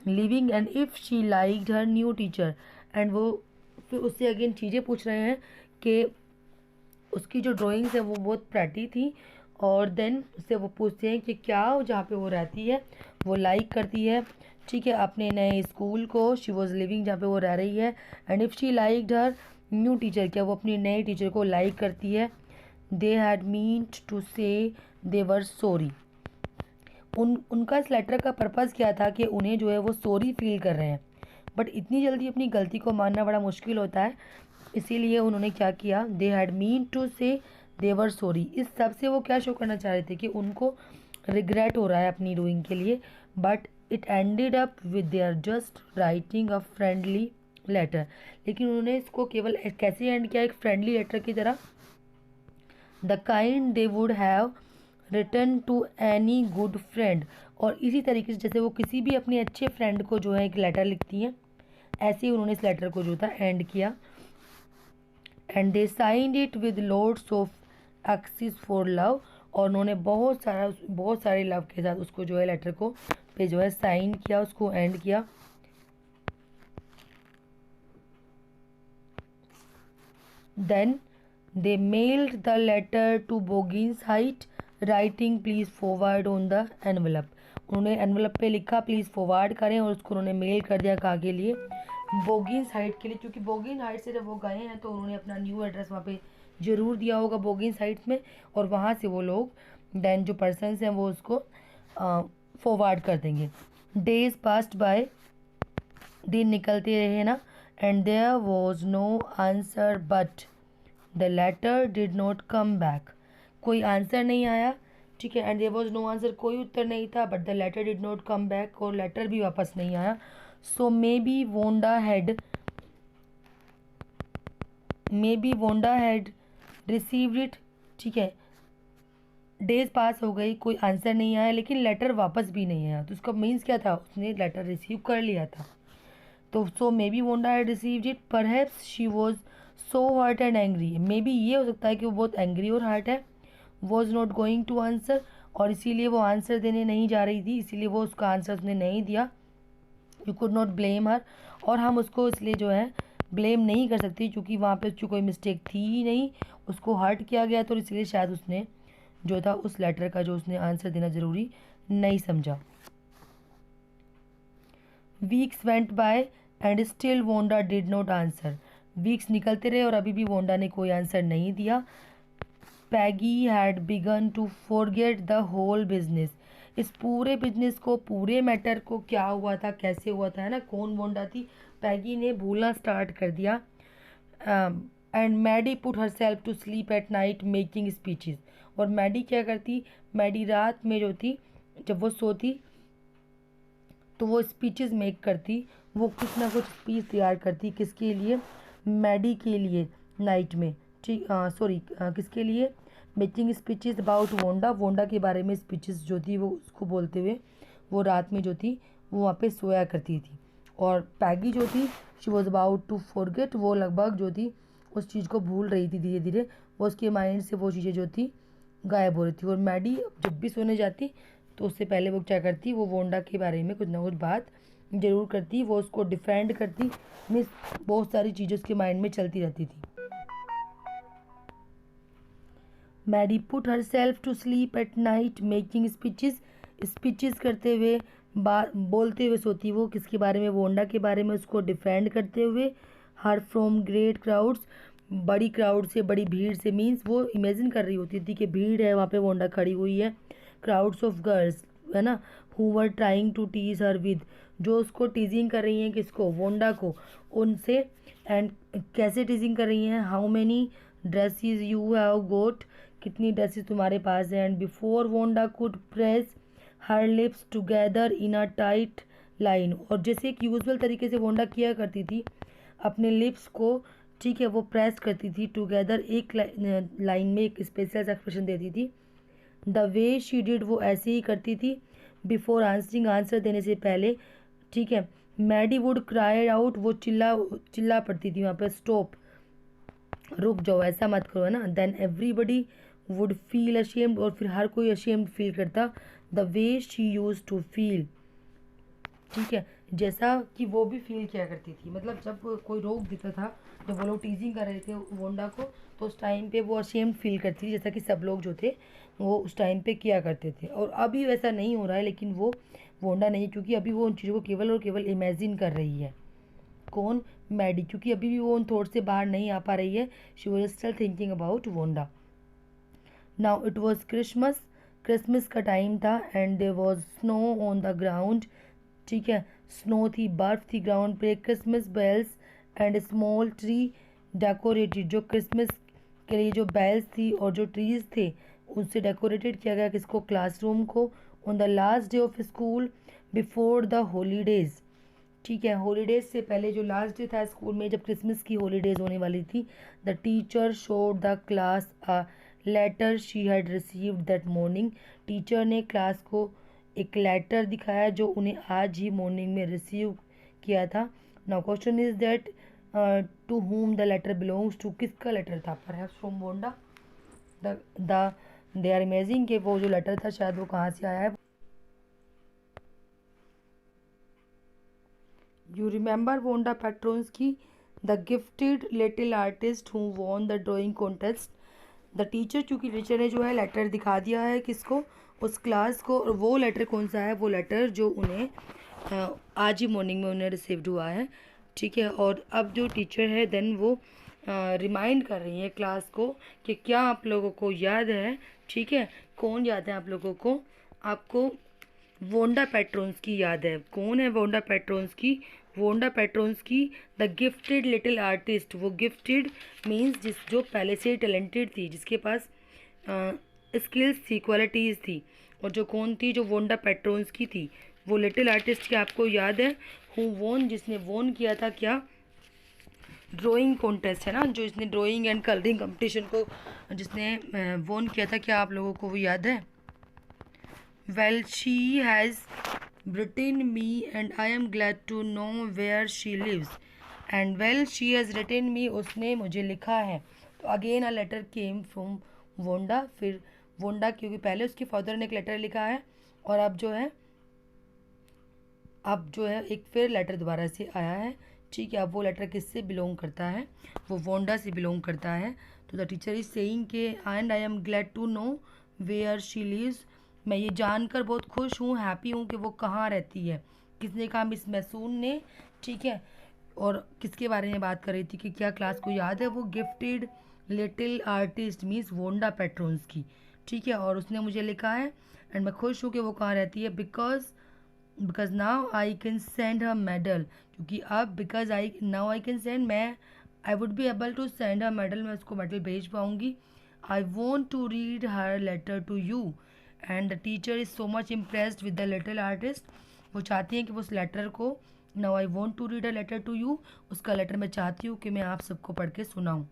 living and if she liked her new teacher, and वो फिर उससे अगेन चीज़ें पूछ रहे हैं कि उसकी जो ड्राइंग्स है वो बहुत प्रेटी थी, और देन उससे वो पूछते हैं कि क्या जहाँ पे वो रहती है वो लाइक करती है, ठीक है, अपने नए स्कूल को, शी वॉज लिविंग जहाँ पे वो रह रही है। And if she liked her new teacher, क्या वो अपनी नए टीचर को लाइक करती है। दे हैड मीन्ड टू से दे वर सॉरी, उनका इस लेटर का पर्पज़ क्या था कि उन्हें जो है वो सॉरी फील कर रहे हैं, बट इतनी जल्दी अपनी गलती को मानना बड़ा मुश्किल होता है, इसीलिए उन्होंने क्या किया, दे हैड मीन टू से देवर सॉरी। इस सब से वो क्या शो करना चाह रहे थे कि उनको रिग्रेट हो रहा है अपनी डूइंग के लिए, but it ended up with their just writing a friendly letter, लेकिन उन्होंने इसको केवल कैसे एंड किया, एक फ्रेंडली लेटर की तरह, the kind they would have return to any good friend, और इसी तरीके से जैसे वो किसी भी अपने अच्छे फ्रेंड को जो है एक लेटर लिखती हैं, ऐसे ही उन्होंने इस लेटर को जो था एंड किया। And they signed it with loads of axis for love, और उन्होंने बहुत सारे लव के साथ उसको जो है लेटर को पे जो है साइन किया, उसको एंड किया। Then they mailed the letter to Boggins Height writing please forward on the envelope, उन्होंने एनवलप पे लिखा प्लीज़ फॉरवर्ड करें, और उसको उन्होंने मेल कर दिया कहाँ के लिए, बोगिन्स हाइट के लिए, क्योंकि बोगिन हाइट से जब वो गए हैं तो उन्होंने अपना न्यू एड्रेस वहाँ पे ज़रूर दिया होगा बोगिन्स हाइट्स में, और वहाँ से वो लोग देन जो पर्सनस हैं वो उसको फॉरवर्ड कर देंगे। डेज पास्ट बाय, दिन निकलते रहे ना, and there was no answer but the letter did not come back, कोई आंसर नहीं आया, ठीक है, and there was no answer, कोई उत्तर नहीं था, but the letter did not come back, और लेटर भी वापस नहीं आया। So maybe Wanda had received it, ठीक है, डेज पास हो गई, कोई आंसर नहीं आया, लेकिन लेटर वापस भी नहीं आया, तो उसका मीन्स क्या था, उसने लेटर रिसीव कर लिया था। तो so maybe Wanda had received it, perhaps she was so hurt and angry, maybe ये हो सकता है कि वो बहुत एंग्री और हर्ट है, was not going to answer, और इसीलिए वो आंसर देने नहीं जा रही थी, इसीलिए वो उसका आंसर उसने नहीं दिया। यू कुड नॉट ब्लेम हर, और हम उसको इसलिए जो है ब्लेम नहीं कर सकती, क्योंकि वहाँ पे उसकी कोई मिस्टेक थी ही नहीं, उसको हर्ट किया गया, तो इसलिए शायद उसने जो था उस लेटर का जो उसने आंसर देना ज़रूरी नहीं समझा। Weeks went by and still Wanda did not answer, weeks निकलते रहे और अभी भी वोंडा ने कोई आंसर नहीं दिया। Peggy had begun to forget the whole business, इस पूरे बिजनेस को, पूरे मैटर को, क्या हुआ था, कैसे हुआ था, है ना, कौन वोंडा थी, पैगी ने भूलना स्टार्ट कर दिया। And Maddie put herself to sleep at night making speeches, और मैडी क्या करती, मैडी रात में जो थी, जब वो सोती तो वो स्पीचेस मेक करती, वो कुछ ना कुछ स्पीच तैयार करती, किसके लिए, मैडी के लिए, नाइट में, ठीक, सॉरी, किसके लिए, making speeches about Wanda, Wanda के बारे में स्पीचेस जो थी वो उसको बोलते हुए वो रात में जो थी वो वहाँ पे सोया करती थी। और पैगी जो थी, she was about to forget, वो लगभग जो थी उस चीज़ को भूल रही थी धीरे धीरे, वो उसके माइंड से वो चीज़ें जो थी गायब हो रही थी। और मैडी जब भी सोने जाती तो उससे पहले वो क्या करती, वो वोंडा के बारे में कुछ ना कुछ बात ज़रूर करती, वो उसको डिफेंड करती, मीन्स बहुत सारी चीज़ें उसके माइंड में चलती रहती थी। Maddie put herself to sleep at night making speeches, speeches करते हुए, बोलते हुए सोती, वो किसके बारे में, वोंडा के बारे में, उसको डिफेंड करते हुए। हर फ्रॉम ग्रेट क्राउड्स, बड़ी क्राउड से, बड़ी भीड़ से, मीन्स वो इमेजिन कर रही होती थी कि भीड़ है वहाँ पे, वोंडा खड़ी हुई है, क्राउड्स ऑफ गर्ल्स, है ना, who were trying to tease her with, जो उसको टीजिंग कर रही हैं, किसको, वोंडा को, उनसे। एंड कैसे टीजिंग कर रही हैं, how many dresses you have got, कितनी ड्रेसेस तुम्हारे पास हैं। And before Wanda could press her lips together in a tight line, और जैसे एक यूजुअल तरीके से वोंडा किया करती थी, अपने लिप्स को, ठीक है, वो प्रेस करती थी टुगेदर, एक लाइन में एक स्पेशल एक्सप्रेशन देती थी। द वे शी डिड, वो ऐसे ही करती थी। बिफोर आंसरिंग, आंसर देने से पहले, ठीक है, मैडी वुड क्राई आउट, वो चिल्ला पड़ती थी वहाँ पे, स्टॉप, रुक जाओ, ऐसा मत करो, है ना। Then everybody would feel ashamed, और फिर हर कोई अशेम्ड फील करता, the way she use to feel, ठीक है, जैसा कि वो भी फील किया करती थी, मतलब जब कोई रोक देता था, जब वो लोग टीजिंग कर रहे थे वोंडा को, तो उस टाइम पे वो अशेम्ड फील करती थी, जैसा कि सब लोग जो थे वो उस टाइम पे किया करते थे। और अभी वैसा नहीं हो रहा है, लेकिन वो वोंडा नहीं, क्योंकि अभी वो उन चीज़ों को केवल और केवल इमेजिन कर रही है, कौन, मैडी, क्योंकि अभी भी वो उन थॉट से बाहर नहीं आ पा रही है, she was still thinking about Wanda. Now it was Christmas, Christmas का टाइम था, and there was snow on the ground, ठीक है, स्नो थी, बर्फ थी ग्राउंड पे। Christmas bells and small tree decorated, जो क्रिसमस के लिए जो बेल्स थी और जो ट्रीज थे उनसे डेकोरेटेड किया गया किसको, क्लासरूम को। On the last day of school before the holidays, ठीक है, हॉलीडेज से पहले जो लास्ट डे था स्कूल में, जब क्रिसमस की हॉलीडेज होने वाली थी, the teacher showed the class a letter she had received that morning, teacher ने क्लास को एक लेटर दिखाया जो उन्हें आज ही मॉर्निंग में रिसीव किया था। Now question is that to whom the letter belongs to, किसका लेटर था, perhaps from Wanda, the they are imagining कि वो जो लेटर था शायद वो कहाँ से आया है। You remember Wanda Petronski, the gifted little artist who won the drawing contest, the teacher, चूँकि टीचर ने जो है लेटर दिखा दिया है किसको, उस क्लास को, और वो लेटर कौन सा है, वो लेटर जो उन्हें आज ही मॉर्निंग में उन्हें रिसीव्ड हुआ है, ठीक है। और अब जो टीचर है देन वो रिमाइंड कर रही है क्लास को कि क्या आप लोगों को याद है, ठीक है, कौन याद है आप लोगों को, आपको वोंडा पेट्रोन्स्की याद है, कौन है Wanda Petronski, Wanda Petronski the gifted little artist, वो गिफ्टेड मीन्स जिस जो पहले से टैलेंटेड थी, जिसके पास स्किल्स थी, क्वालिटीज़ थी। और जो कौन थी, जो वोंडा पेट्रोन्स की थी, वो लिटिल आर्टिस्ट की आपको याद है, हु वोन, जिसने वोन किया था क्या, ड्राइंग कॉन्टेस्ट है ना, जो इसने ड्राइंग एंड कलरिंग कंपटीशन को जिसने वोन किया था, क्या आप लोगों को वो याद है? Well she has written me and I am glad to know where she lives and well she has written me, उसने मुझे लिखा है। तो again a letter came from Wanda, फिर वोंडा क्योंकि पहले उसके फादर ने एक लेटर लिखा है और अब जो है एक फिर लेटर दोबारा से आया है। ठीक है, अब वो लेटर किससे बिलोंग करता है? वो वोंडा से बिलोंग करता है। तो द टीचर इज सेइंग के and I am glad to know where she lives, मैं ये जानकर बहुत खुश हूँ, हैप्पी हूँ कि वो कहाँ रहती है। किसने कहा? मिस मैसून ने। ठीक है, और किसके बारे में बात कर रही थी कि क्या क्लास को याद है? वो gifted little artist means Wanda Petronski. ठीक है, और उसने मुझे लिखा है एंड मैं खुश हूँ कि वो कहाँ रहती है, because now I can send her medal, क्योंकि अब because I now I can send, मैं I would be able to send her medal, मैं उसको मेडल भेज पाऊँगी। I want to read her letter to you and the teacher is so much impressed with the little artist. वो चाहती हैं कि वो उस लेटर को, now I want to read a letter to you, उसका लेटर मैं चाहती हूँ कि मैं आप सबको पढ़ के सुनाऊँ।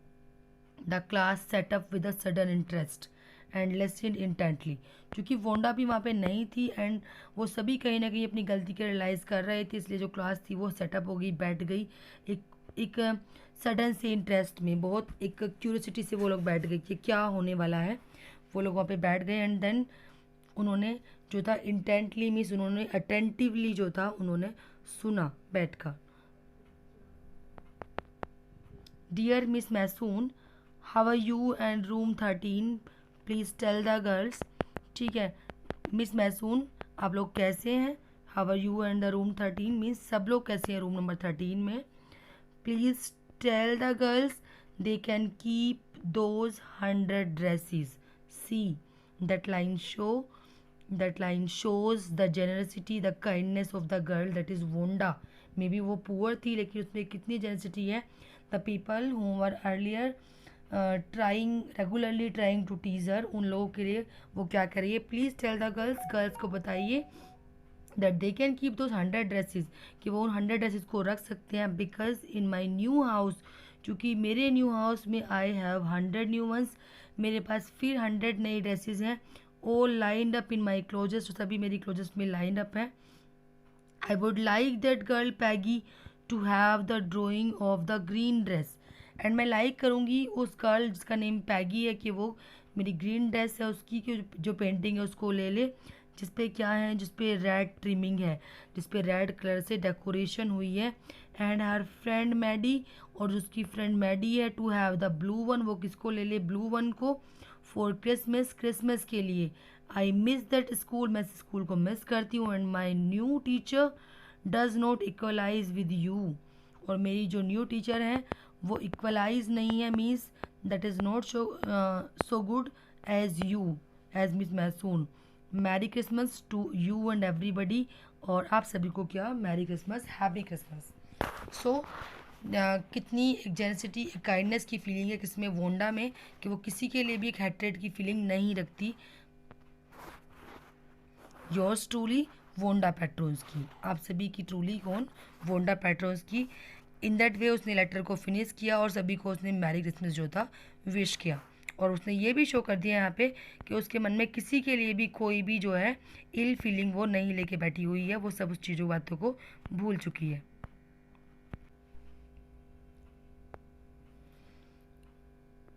The class set up with a sudden interest and listen intently, क्योंकि वोंडा भी वहाँ पे नहीं थी एंड वो सभी कहीं ना कहीं अपनी गलती के रियलाइज़ कर रहे थे, इसलिए जो क्लास थी वो सेटअप हो गई, बैठ गई एक एक सडन से इंटरेस्ट में, बहुत एक क्यूरियोसिटी से वो लोग बैठ गए कि क्या होने वाला है। वो लोग वहाँ पे बैठ गए एंड देन उन्होंने जो था इंटेंटली मीन्स उन्होंने अटेंटिवली जो था उन्होंने सुना बैठकर। Dear Miss Mason, how are you and room 13, please tell the girls. ठीक है, मिस मैसून आप लोग कैसे हैं? How are you and the room 13 means सब लोग कैसे हैं रूम नंबर 13 में। Please tell the girls they can keep those 100 dresses. See that line shows the generosity, the kindness of the girl, that is Wanda. Maybe वो poor थी लेकिन उसमें कितनी जेनेसिटी है। The people who were earlier regularly trying to tease her, उन लोगों के लिए वो क्या करिए, प्लीज़ टेल द गर्ल्स को बताइए that they can keep those 100 dresses, कि वो उन 100 ड्रेसेस को रख सकते हैं। Because in my new house, क्योंकि मेरे न्यू हाउस में आई हैव 100 न्यू वंस, मेरे पास फिर 100 नई ड्रेसेस हैं। All lined up in my closet, सभी मेरी क्लोजेस्ट में लाइंड अप है। I would like that girl Peggy to have the drawing of the green dress, and मैं लाइक करूँगी उस गर्ल जिसका नेम पैगी है कि वो मेरी ग्रीन ड्रेस है उसकी कि जो पेंटिंग है उसको ले ले, जिस पे क्या है, जिस पे रेड ट्रिमिंग है, जिस पे रेड कलर से डेकोरेशन हुई है। एंड हर फ्रेंड मैडी, और उसकी फ्रेंड मैडी है, to have the blue one, वो किसको ले ले, ब्लू वन को, फॉर क्रिसमस के लिए। आई मिस दैट स्कूल, मैं स्कूल को मिस करती हूँ। And my new teacher does not equalize with you, और मेरी जो न्यू टीचर है वो इक्वलाइज नहीं है, means that is not so good as you, as Miss Mason. Merry Christmas to you and everybody, और आप सभी को क्या, merry Christmas, happy Christmas. So कितनी एक जेनेसिटी, एक काइंडनेस की फीलिंग है किसमें, वोंडा में, कि वो किसी के लिए भी एक हेट्रेड की फीलिंग नहीं रखती। योर्स ट्रूली वोंडा पेट्रोन्स की, आप सभी की ट्रूली कौन, वोंडा पेट्रोन्स की। इन दैट वे उसने लेटर को फिनिश किया और सभी को उसने मैरी क्रिसमस जो था विश किया। और उसने ये भी शो कर दिया यहाँ पे कि उसके मन में किसी के लिए भी कोई भी जो है इल फीलिंग वो नहीं लेके बैठी हुई है, वो सब उस चीज़ों बातों को भूल चुकी है।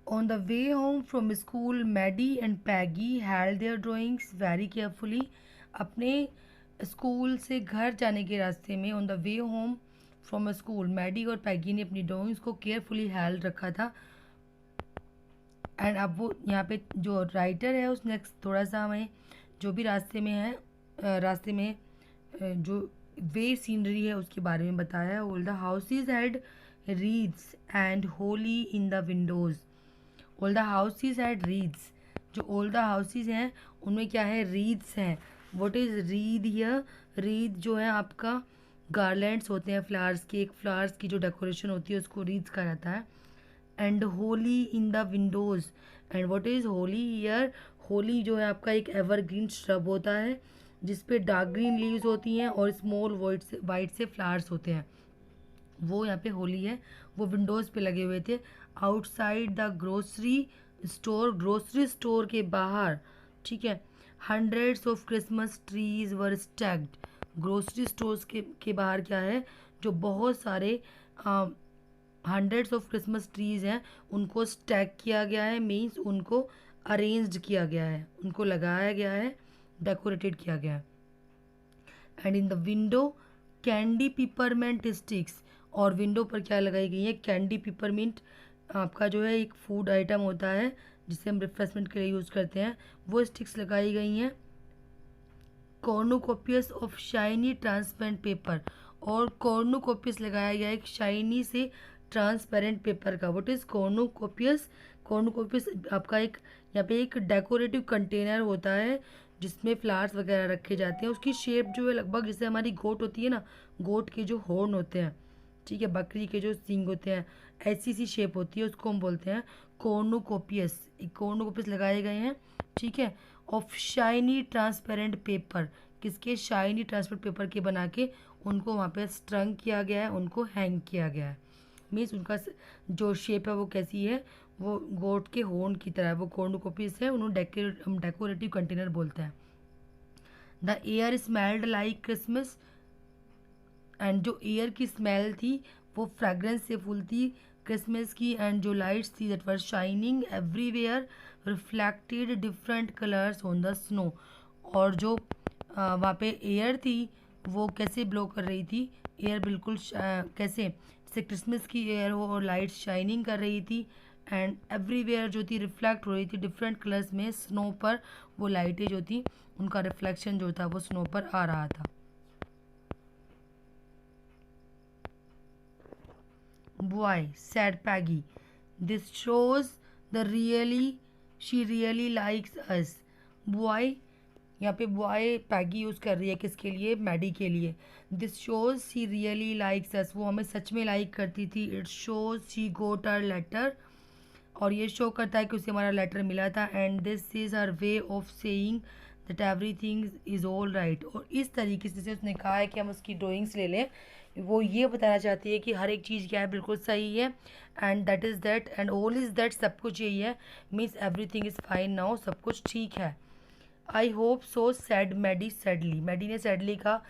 On the way home from school, Maddie and Peggy held their drawings very carefully. अपने स्कूल से घर जाने के रास्ते में, on the way home from school, Maddie और पैगी ने अपनी ड्राइंग्स को केयरफुली हेल्ड रखा था। एंड अब वो यहाँ पे जो राइटर है उसने थोड़ा सा हमें जो भी रास्ते में है, रास्ते में जो वे सीनरी है उसके बारे में बताया है। All the houses had reads and Holi in the Windows. All the houses had reads, जो ऑल द हाउसेज हैं उनमें क्या है, रीड्स हैं। What is read here? Read जो है आपका गार्लैंड्स होते हैं फ्लावर्स के, एक फ्लावर्स की जो डेकोरेशन होती है उसको रीड्स कहा जाता है। And Holi in the Windows. And what is Holi year? Holi जो है आपका एक एवरग्रीन श्रब होता है जिस पे डार्क ग्रीन लीव्स होती हैं और स्मॉल वाइट से फ्लावर्स होते हैं। वो यहाँ पे होली है, वो विंडोज़ पे लगे हुए थे। आउटसाइड द ग्रोसरी स्टोर के बाहर, ठीक है, hundreds of Christmas trees were stacked. Grocery stores के बाहर क्या है, जो बहुत सारे हंड्रेड्स ऑफ क्रिसमस ट्रीज हैं उनको स्टैक किया गया है, मीन्स उनको अरेंज्ड किया गया है, उनको लगाया गया है, डेकोरेटेड किया गया है। And in the window candy peppermint sticks, और विंडो पर क्या लगाई गई है, कैंडी पिपरमिंट आपका जो है एक फूड आइटम होता है जिसे हम रिफ्रेशमेंट के लिए यूज़ करते हैं, वो स्टिक्स लगाई गई हैं। Cornucopias of shiny transparent paper, और कॉर्नोकोपियस लगाया गया एक शाइनी से ट्रांसपेरेंट पेपर का। What is cornucopias? कॉर्नोकोपियस आपका एक यहाँ पे एक डेकोरेटिव कंटेनर होता है जिसमें फ्लावर्स वगैरह रखे जाते हैं। उसकी शेप जो है लगभग जैसे हमारी गोट होती है ना, गोट के जो हॉर्न होते हैं, ठीक है, बकरी के जो सींग होते हैं, ऐसी सी शेप होती है, उसको हम बोलते हैं कॉर्नोकोपियस। कॉर्नोकोपियस लगाए गए हैं, ठीक है, ऑफ शाइनी ट्रांसपेरेंट पेपर, किसके? शाइनी ट्रांसपेरेंट पेपर के बना के उनको वहाँ पे स्ट्रंग किया गया है, उनको हैंग किया गया है। मीन्स उनका जो शेप है वो कैसी है, वो गोट के हॉर्न की तरह है, वो कॉर्नोकोपियस है, उन्होंने डेकोरेटिव कंटेनर बोलते हैं। The air smelled like Christmas, and जो एयर की स्मेल थी वो फ्रेगरेंस से फुल थी क्रिसमस की। एंड जो लाइट्स थी that were shining everywhere reflected different colours on the snow, और जो वहाँ पे एयर थी वो कैसे ब्लो कर रही थी, एयर बिल्कुल कैसे जैसे क्रिसमस की एयर हो और लाइट्स शाइनिंग कर रही थी। एंड एवरीवेयर जो थी रिफ्लेक्ट हो रही थी डिफरेंट कलर्स में, स्नो पर वो लाइटें जो थी उनका रिफ्लेक्शन जो था वो स्नो पर आ रहा था। Boy, said Peggy. This shows she really likes us. Boy, यहाँ पे बॉय पैगी यूज़ कर रही है किसके लिए? मैडी के लिए। This shows she really likes us, वो हमें सच में लाइक करती थी। It shows she got our letter, और ये शो करता है कि उसे हमारा लेटर मिला था। And this is her way of saying that everything is all right, और इस तरीके से उसने कहा है कि हम उसकी ड्राइंग्स ले लें, वो ये बताना चाहती है कि हर एक चीज़ क्या है, बिल्कुल सही है। And that is that and all is that, सब कुछ यही है, means everything is fine now, सब कुछ ठीक है। I hope so said Maddie sadly, Maddie ने सैडली कहा,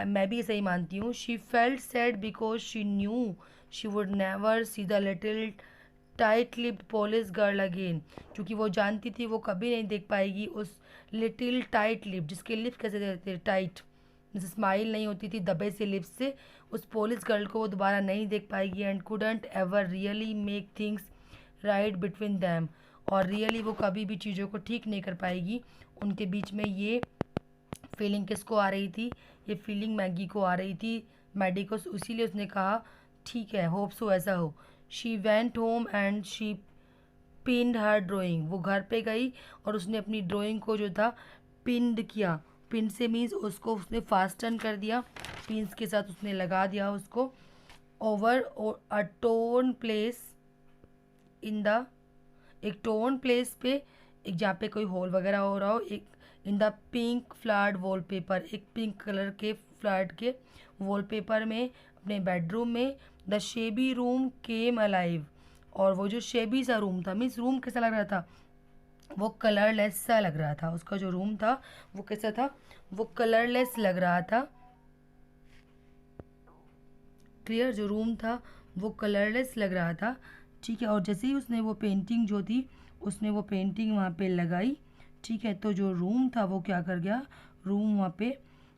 मैं भी ऐसा ही मानती हूँ। She felt sad because she knew she would never see the little tight lipped Polish girl again, क्योंकि वो जानती थी वो कभी नहीं देख पाएगी उस लिटिल टाइट लिप, जिसके लिप कैसे रहते टाइट, जैसे स्माइल नहीं होती थी दबे से लिप्स से, उस पॉलिश गर्ल को वो दोबारा नहीं देख पाएगी। And couldn't ever really make things right between them, और रियली वो कभी भी चीज़ों को ठीक नहीं कर पाएगी उनके बीच में। ये फीलिंग किसको आ रही थी? ये फीलिंग मैगी को आ रही थी, मैडी को, इसीलिए उसने कहा ठीक है, होप सो ऐसा हो। She went home and she pinned her drawing, वो घर पे गई और उसने अपनी ड्राइंग को जो था पिन्ड किया। पिन से मीन्स उसको उसने फास्टन कर दिया, पिन्स के साथ उसने लगा दिया उसको। Over a tone place in the, एक टोन प्लेस पे, एक जहाँ पे कोई होल वगैरह हो रहा हो, एक in the pink flat wallpaper, एक पिंक कलर के फ्लैट के वॉलपेपर में अपने बेडरूम में। द शेबी रूम केम अलाइव, और वो जो शेबी सा रूम था, मीन्स रूम कैसा लग रहा था, वो कलरलेस सा लग रहा था। उसका जो रूम था वो कैसा था, वो कलरलेस लग रहा था। क्लियर, जो रूम था वो कलरलेस लग रहा था, ठीक है। और जैसे ही उसने वो पेंटिंग जो थी, उसने वो पेंटिंग वहाँ पे लगाई, ठीक है, तो जो रूम था वो क्या कर गया, रूम वहाँ पे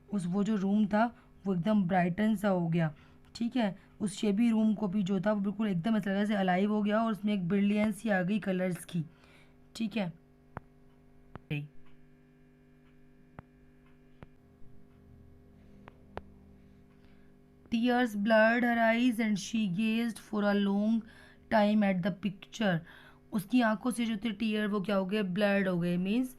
वो जो रूम था वो एकदम ब्राइटन सा हो गया, ठीक है। उस शेबी रूम को भी जो था वो बिल्कुल एकदम ऐसा लगा जैसे अलाइव हो गया, और उसमें एक ब्रिलियंस सी आ गई कलर्स की, ठीक है। Tears blurred her eyes and she gazed for a long time at the picture. उसकी आंखों से जो थे टीयर वो क्या हो गए, ब्लर्ड हो गए। मीन्स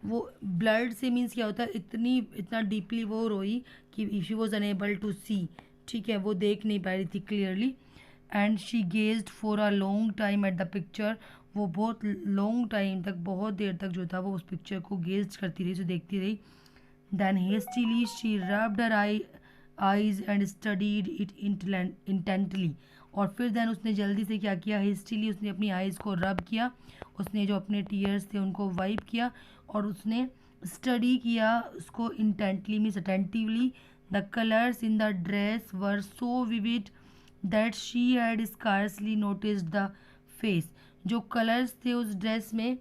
वो ब्लर्ड से मीन्स क्या होता है, इतना डीपली वो रोई कि शी वॉज अनेबल टू सी, ठीक है, वो देख नहीं पा रही थी clearly. And she gazed for a long time at the picture. वो बहुत लॉन्ग टाइम तक, बहुत देर तक जो था वो उस पिक्चर को गेज करती रही, उसे देखती रही। Then hastily she rubbed her eyes and studied it intently. और फिर देन उसने जल्दी से क्या किया, हेस्टिली उसने अपनी आइज़ को रब किया, उसने जो अपने टीयर्स थे उनको वाइप किया, और उसने स्टडी किया उसको intently means attentively. The colours in the dress were so vivid that she had scarcely noticed the face. जो कलर्स थे उस ड्रेस में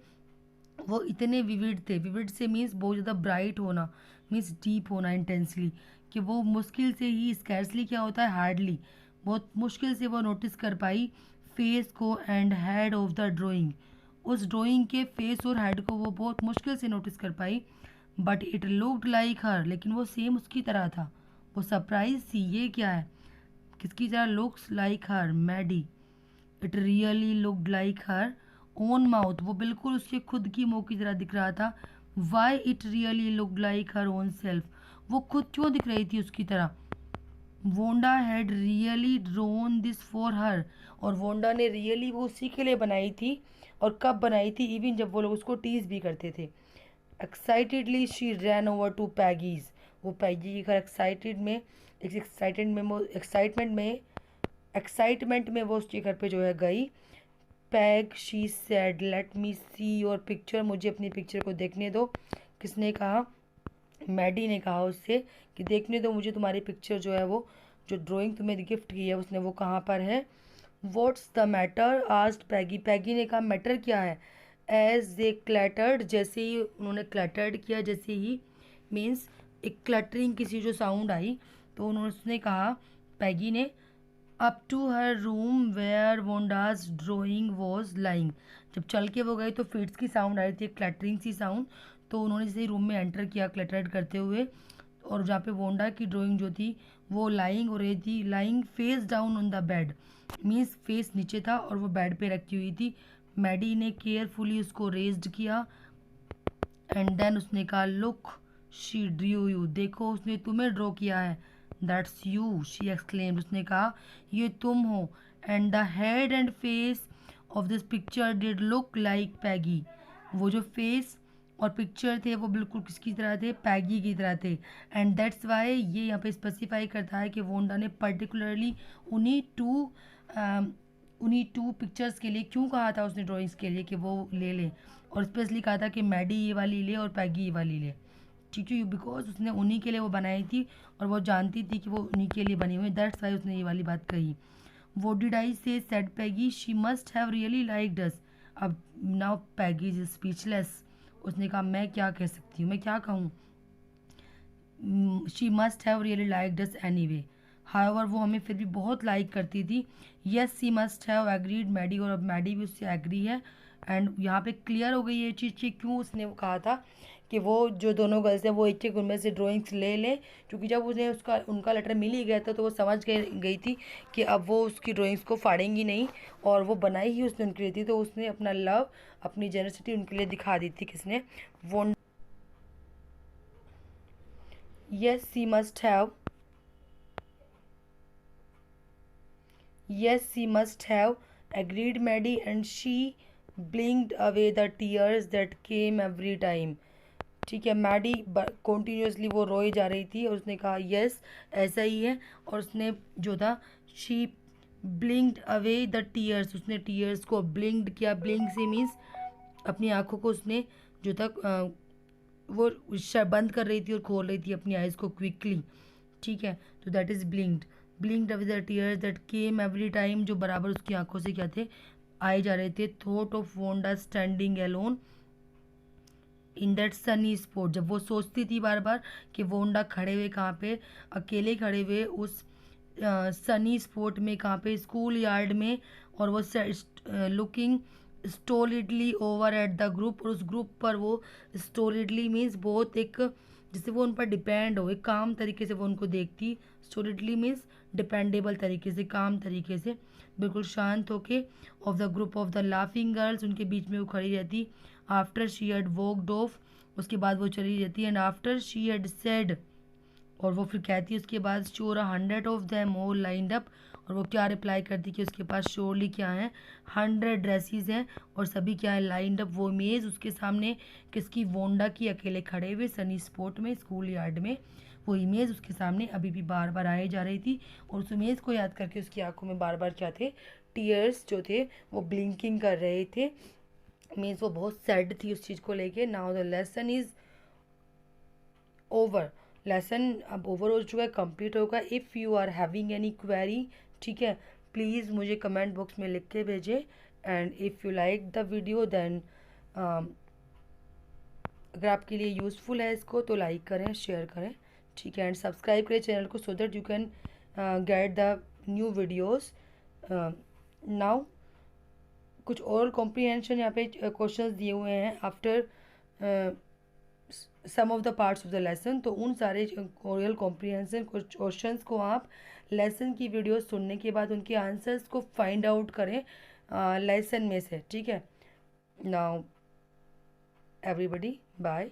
वो इतने विविड थे, विविड से मीन्स बहुत ज़्यादा ब्राइट होना, मीन्स डीप होना इंटेंसली, कि वो मुश्किल से ही, स्कैर्सली क्या होता है, हार्डली, बहुत मुश्किल से वो नोटिस कर पाई फेस को and head of the drawing. उस ड्राइंग के फेस और हेड को वो बहुत मुश्किल से नोटिस कर पाई। बट इट लुक्ड लाइक हर, लेकिन वो सेम उसकी तरह था। वो सरप्राइज थी, ये क्या है, किसकी तरह, looks like her, Maddie. It really looked like her own mouth, वो बिल्कुल उसके खुद की मुंह की तरह दिख रहा था। Why it really looked like her own self, वो खुद क्यों दिख रही थी उसकी तरह। Wanda had really drone this for her, और वोंडा ने रियली वो उसी के लिए बनाई थी। और कब बनाई थी, इवन जब वो लोग उसको टीज भी करते थे। Excitedly she ran over to Peggy's, वो पैगी के घर एक्साइटमेंट में वो उसके घर पे जो है गई। Peg she said let me see your picture, मुझे अपनी पिक्चर को देखने दो। किसने कहा, मैडी ने कहा उससे कि देखने दो मुझे तुम्हारी पिक्चर जो है, वो जो ड्राइंग तुम्हें गिफ्ट की है उसने, वो कहाँ पर है। व्हाट्स द मैटर आस्क्ड पैगी, पैगी ने कहा मैटर क्या है। एज दे क्लैटर्ड, जैसे ही उन्होंने क्लैटर्ड किया, जैसे ही मीन्स एक क्लटरिंग किसी जो साउंड आई, तो उन्होंने उसने कहा, पैगी ने, up to her room where Wanda's drawing was lying. जब चल के वो गए तो फीट्स की साउंड आ रही थी, क्लटरिंग सी साउंड। तो उन्होंने जैसे ही रूम में एंटर किया क्लटर्ड करते हुए, और जहाँ पे वोंडा की ड्राइंग जो थी वो लाइंग हो रही थी, lying face down on the bed, means face नीचे था और वो बेड पे रखी हुई थी। मैडी ने केयरफुली उसको रेज्ड किया एंड देन उसने कहा, लुक शी ड्रू यू, देखो उसने तुम्हें ड्रॉ किया है। दैट्स यू शी एक्सक्लेम्ड, उसने कहा ये तुम हो। And the head and face of this picture did look like Peggy, वो जो फेस और पिक्चर थे वो बिल्कुल किसकी तरह थे, पैगी की तरह थे। एंड दैट्स वाई, ये यहाँ पे स्पेसिफाई करता है कि वोंडा ने पर्टिकुलरली उन्हीं टू पिक्चर्स के लिए क्यों कहा था उसने, ड्राइंग्स के लिए कि वो ले ले, और स्पेशली कहा था कि मैडी ये वाली ले और पैगी ये वाली ले, ठीक है, बिकॉज उसने उन्हीं के लिए वो बनाई थी और वो जानती थी कि वो उन्हीं के लिए बनी हुई, दैट्स वाई उसने ये वाली बात कही। वो did I say said Peggy, she must have really liked us. अब नाउ पैगी इज स्पीचलेस, उसने कहा मैं क्या कह सकती हूँ, मैं क्या कहूँ। She must have really liked us anyway, however वो हमें फिर भी बहुत लाइक करती थी। Yes she must have agreed Maddie, और अब मैडी भी उससे एग्री है। एंड यहाँ पे क्लियर हो गई ये चीज़ कि क्यों उसने वो कहा था कि वो जो दोनों गर्ल्स हैं वो एक एक उनमें से ड्राइंग्स ले लें, क्योंकि जब उन्हें उसका उनका लेटर मिल ही गया था तो वो समझ गई थी कि अब वो उसकी ड्राइंग्स को फाड़ेंगी नहीं, और वो बनाई ही उसने उनके लिए थी। तो उसने अपना लव, अपनी जेनरसिटी उनके लिए दिखा दी थी, किसने, वो। Yes she must have, Yes, she must have, agreed Maddie, and she blinked away the tears that came every time. ठीक है, मैडी कॉन्टीन्यूसली वो रोई जा रही थी और उसने कहा यस ऐसा ही है, और उसने जो था शी ब्लिंक्ड अवे द टीयर्स, उसने टीयर्स को ब्लिंक्ड किया, ब्लिंक से मीन्स अपनी आँखों को उसने जो था वो बंद कर रही थी और खोल रही थी अपनी आइज़ को क्विकली, ठीक है, तो that is ब्लिंक्ड। ब्लिंक्ड away the tears that came every time, जो बराबर उसकी आंखों से क्या थे, आए जा रहे थे। Thought of Wanda standing alone in that Sunny spot, जब वो सोचती थी बार बार कि वोंडा खड़े हुए कहाँ पे, अकेले खड़े हुए उस सनी स्पॉट में, कहाँ पे, स्कूल यार्ड में, और वो looking stolidly over at the group, और उस ग्रुप पर वो स्टोलिडली मीन्स बहुत एक, जिससे वो उन पर डिपेंड हो, एक काम तरीके से वो उनको देखती। स्टोलिडली मीन्स डिपेंडेबल तरीके से, काम तरीके से, बिल्कुल शांत होके। Of the group of the laughing girls, उनके बीच में वो खड़ी रहती। After she had walked off, उसके बाद वो चली जाती। And after she had said, और वो फिर कहती है उसके बाद, sure 100 of them all lined up, और वो क्या रिप्लाई करती कि उसके पास श्योरली क्या है 100 ड्रेसेस हैं और सभी क्या है लाइंड अप। वो इमेज उसके सामने किसकी, वोंडा की, अकेले खड़े हुए सनी स्पॉट में स्कूल यार्ड में। वो इमेज उसके सामने अभी भी बार बार आए जा रही थी और उस इमेज को याद करके उसकी आंखों में बार बार क्या थे, टीयर्स जो थे वो ब्लिंकिंग कर रहे थे। मीन्स वो बहुत सैड थी उस चीज़ को लेके। Now the lesson is over. Lesson अब ओवर हो चुका है, कंप्लीट होगा। If you are having any query, ठीक है, प्लीज़ मुझे कमेंट बॉक्स में लिख के भेजें। And if you like the video then अगर आपके लिए यूज़फुल है इसको तो लाइक करें, शेयर करें, ठीक है, एंड सब्सक्राइब करें चैनल को so that you can get the new videos. Now कुछ और कॉम्प्रीहेंशन यहाँ पे क्वेश्चंस दिए हुए हैं after some of the parts of the lesson. तो उन सारे ओरल कॉम्प्रीहेंशन कुछ क्वेश्चंस को आप लेसन की वीडियो सुनने के बाद उनके आंसर्स को फाइंड आउट करें लेसन में से, ठीक है। Now everybody bye.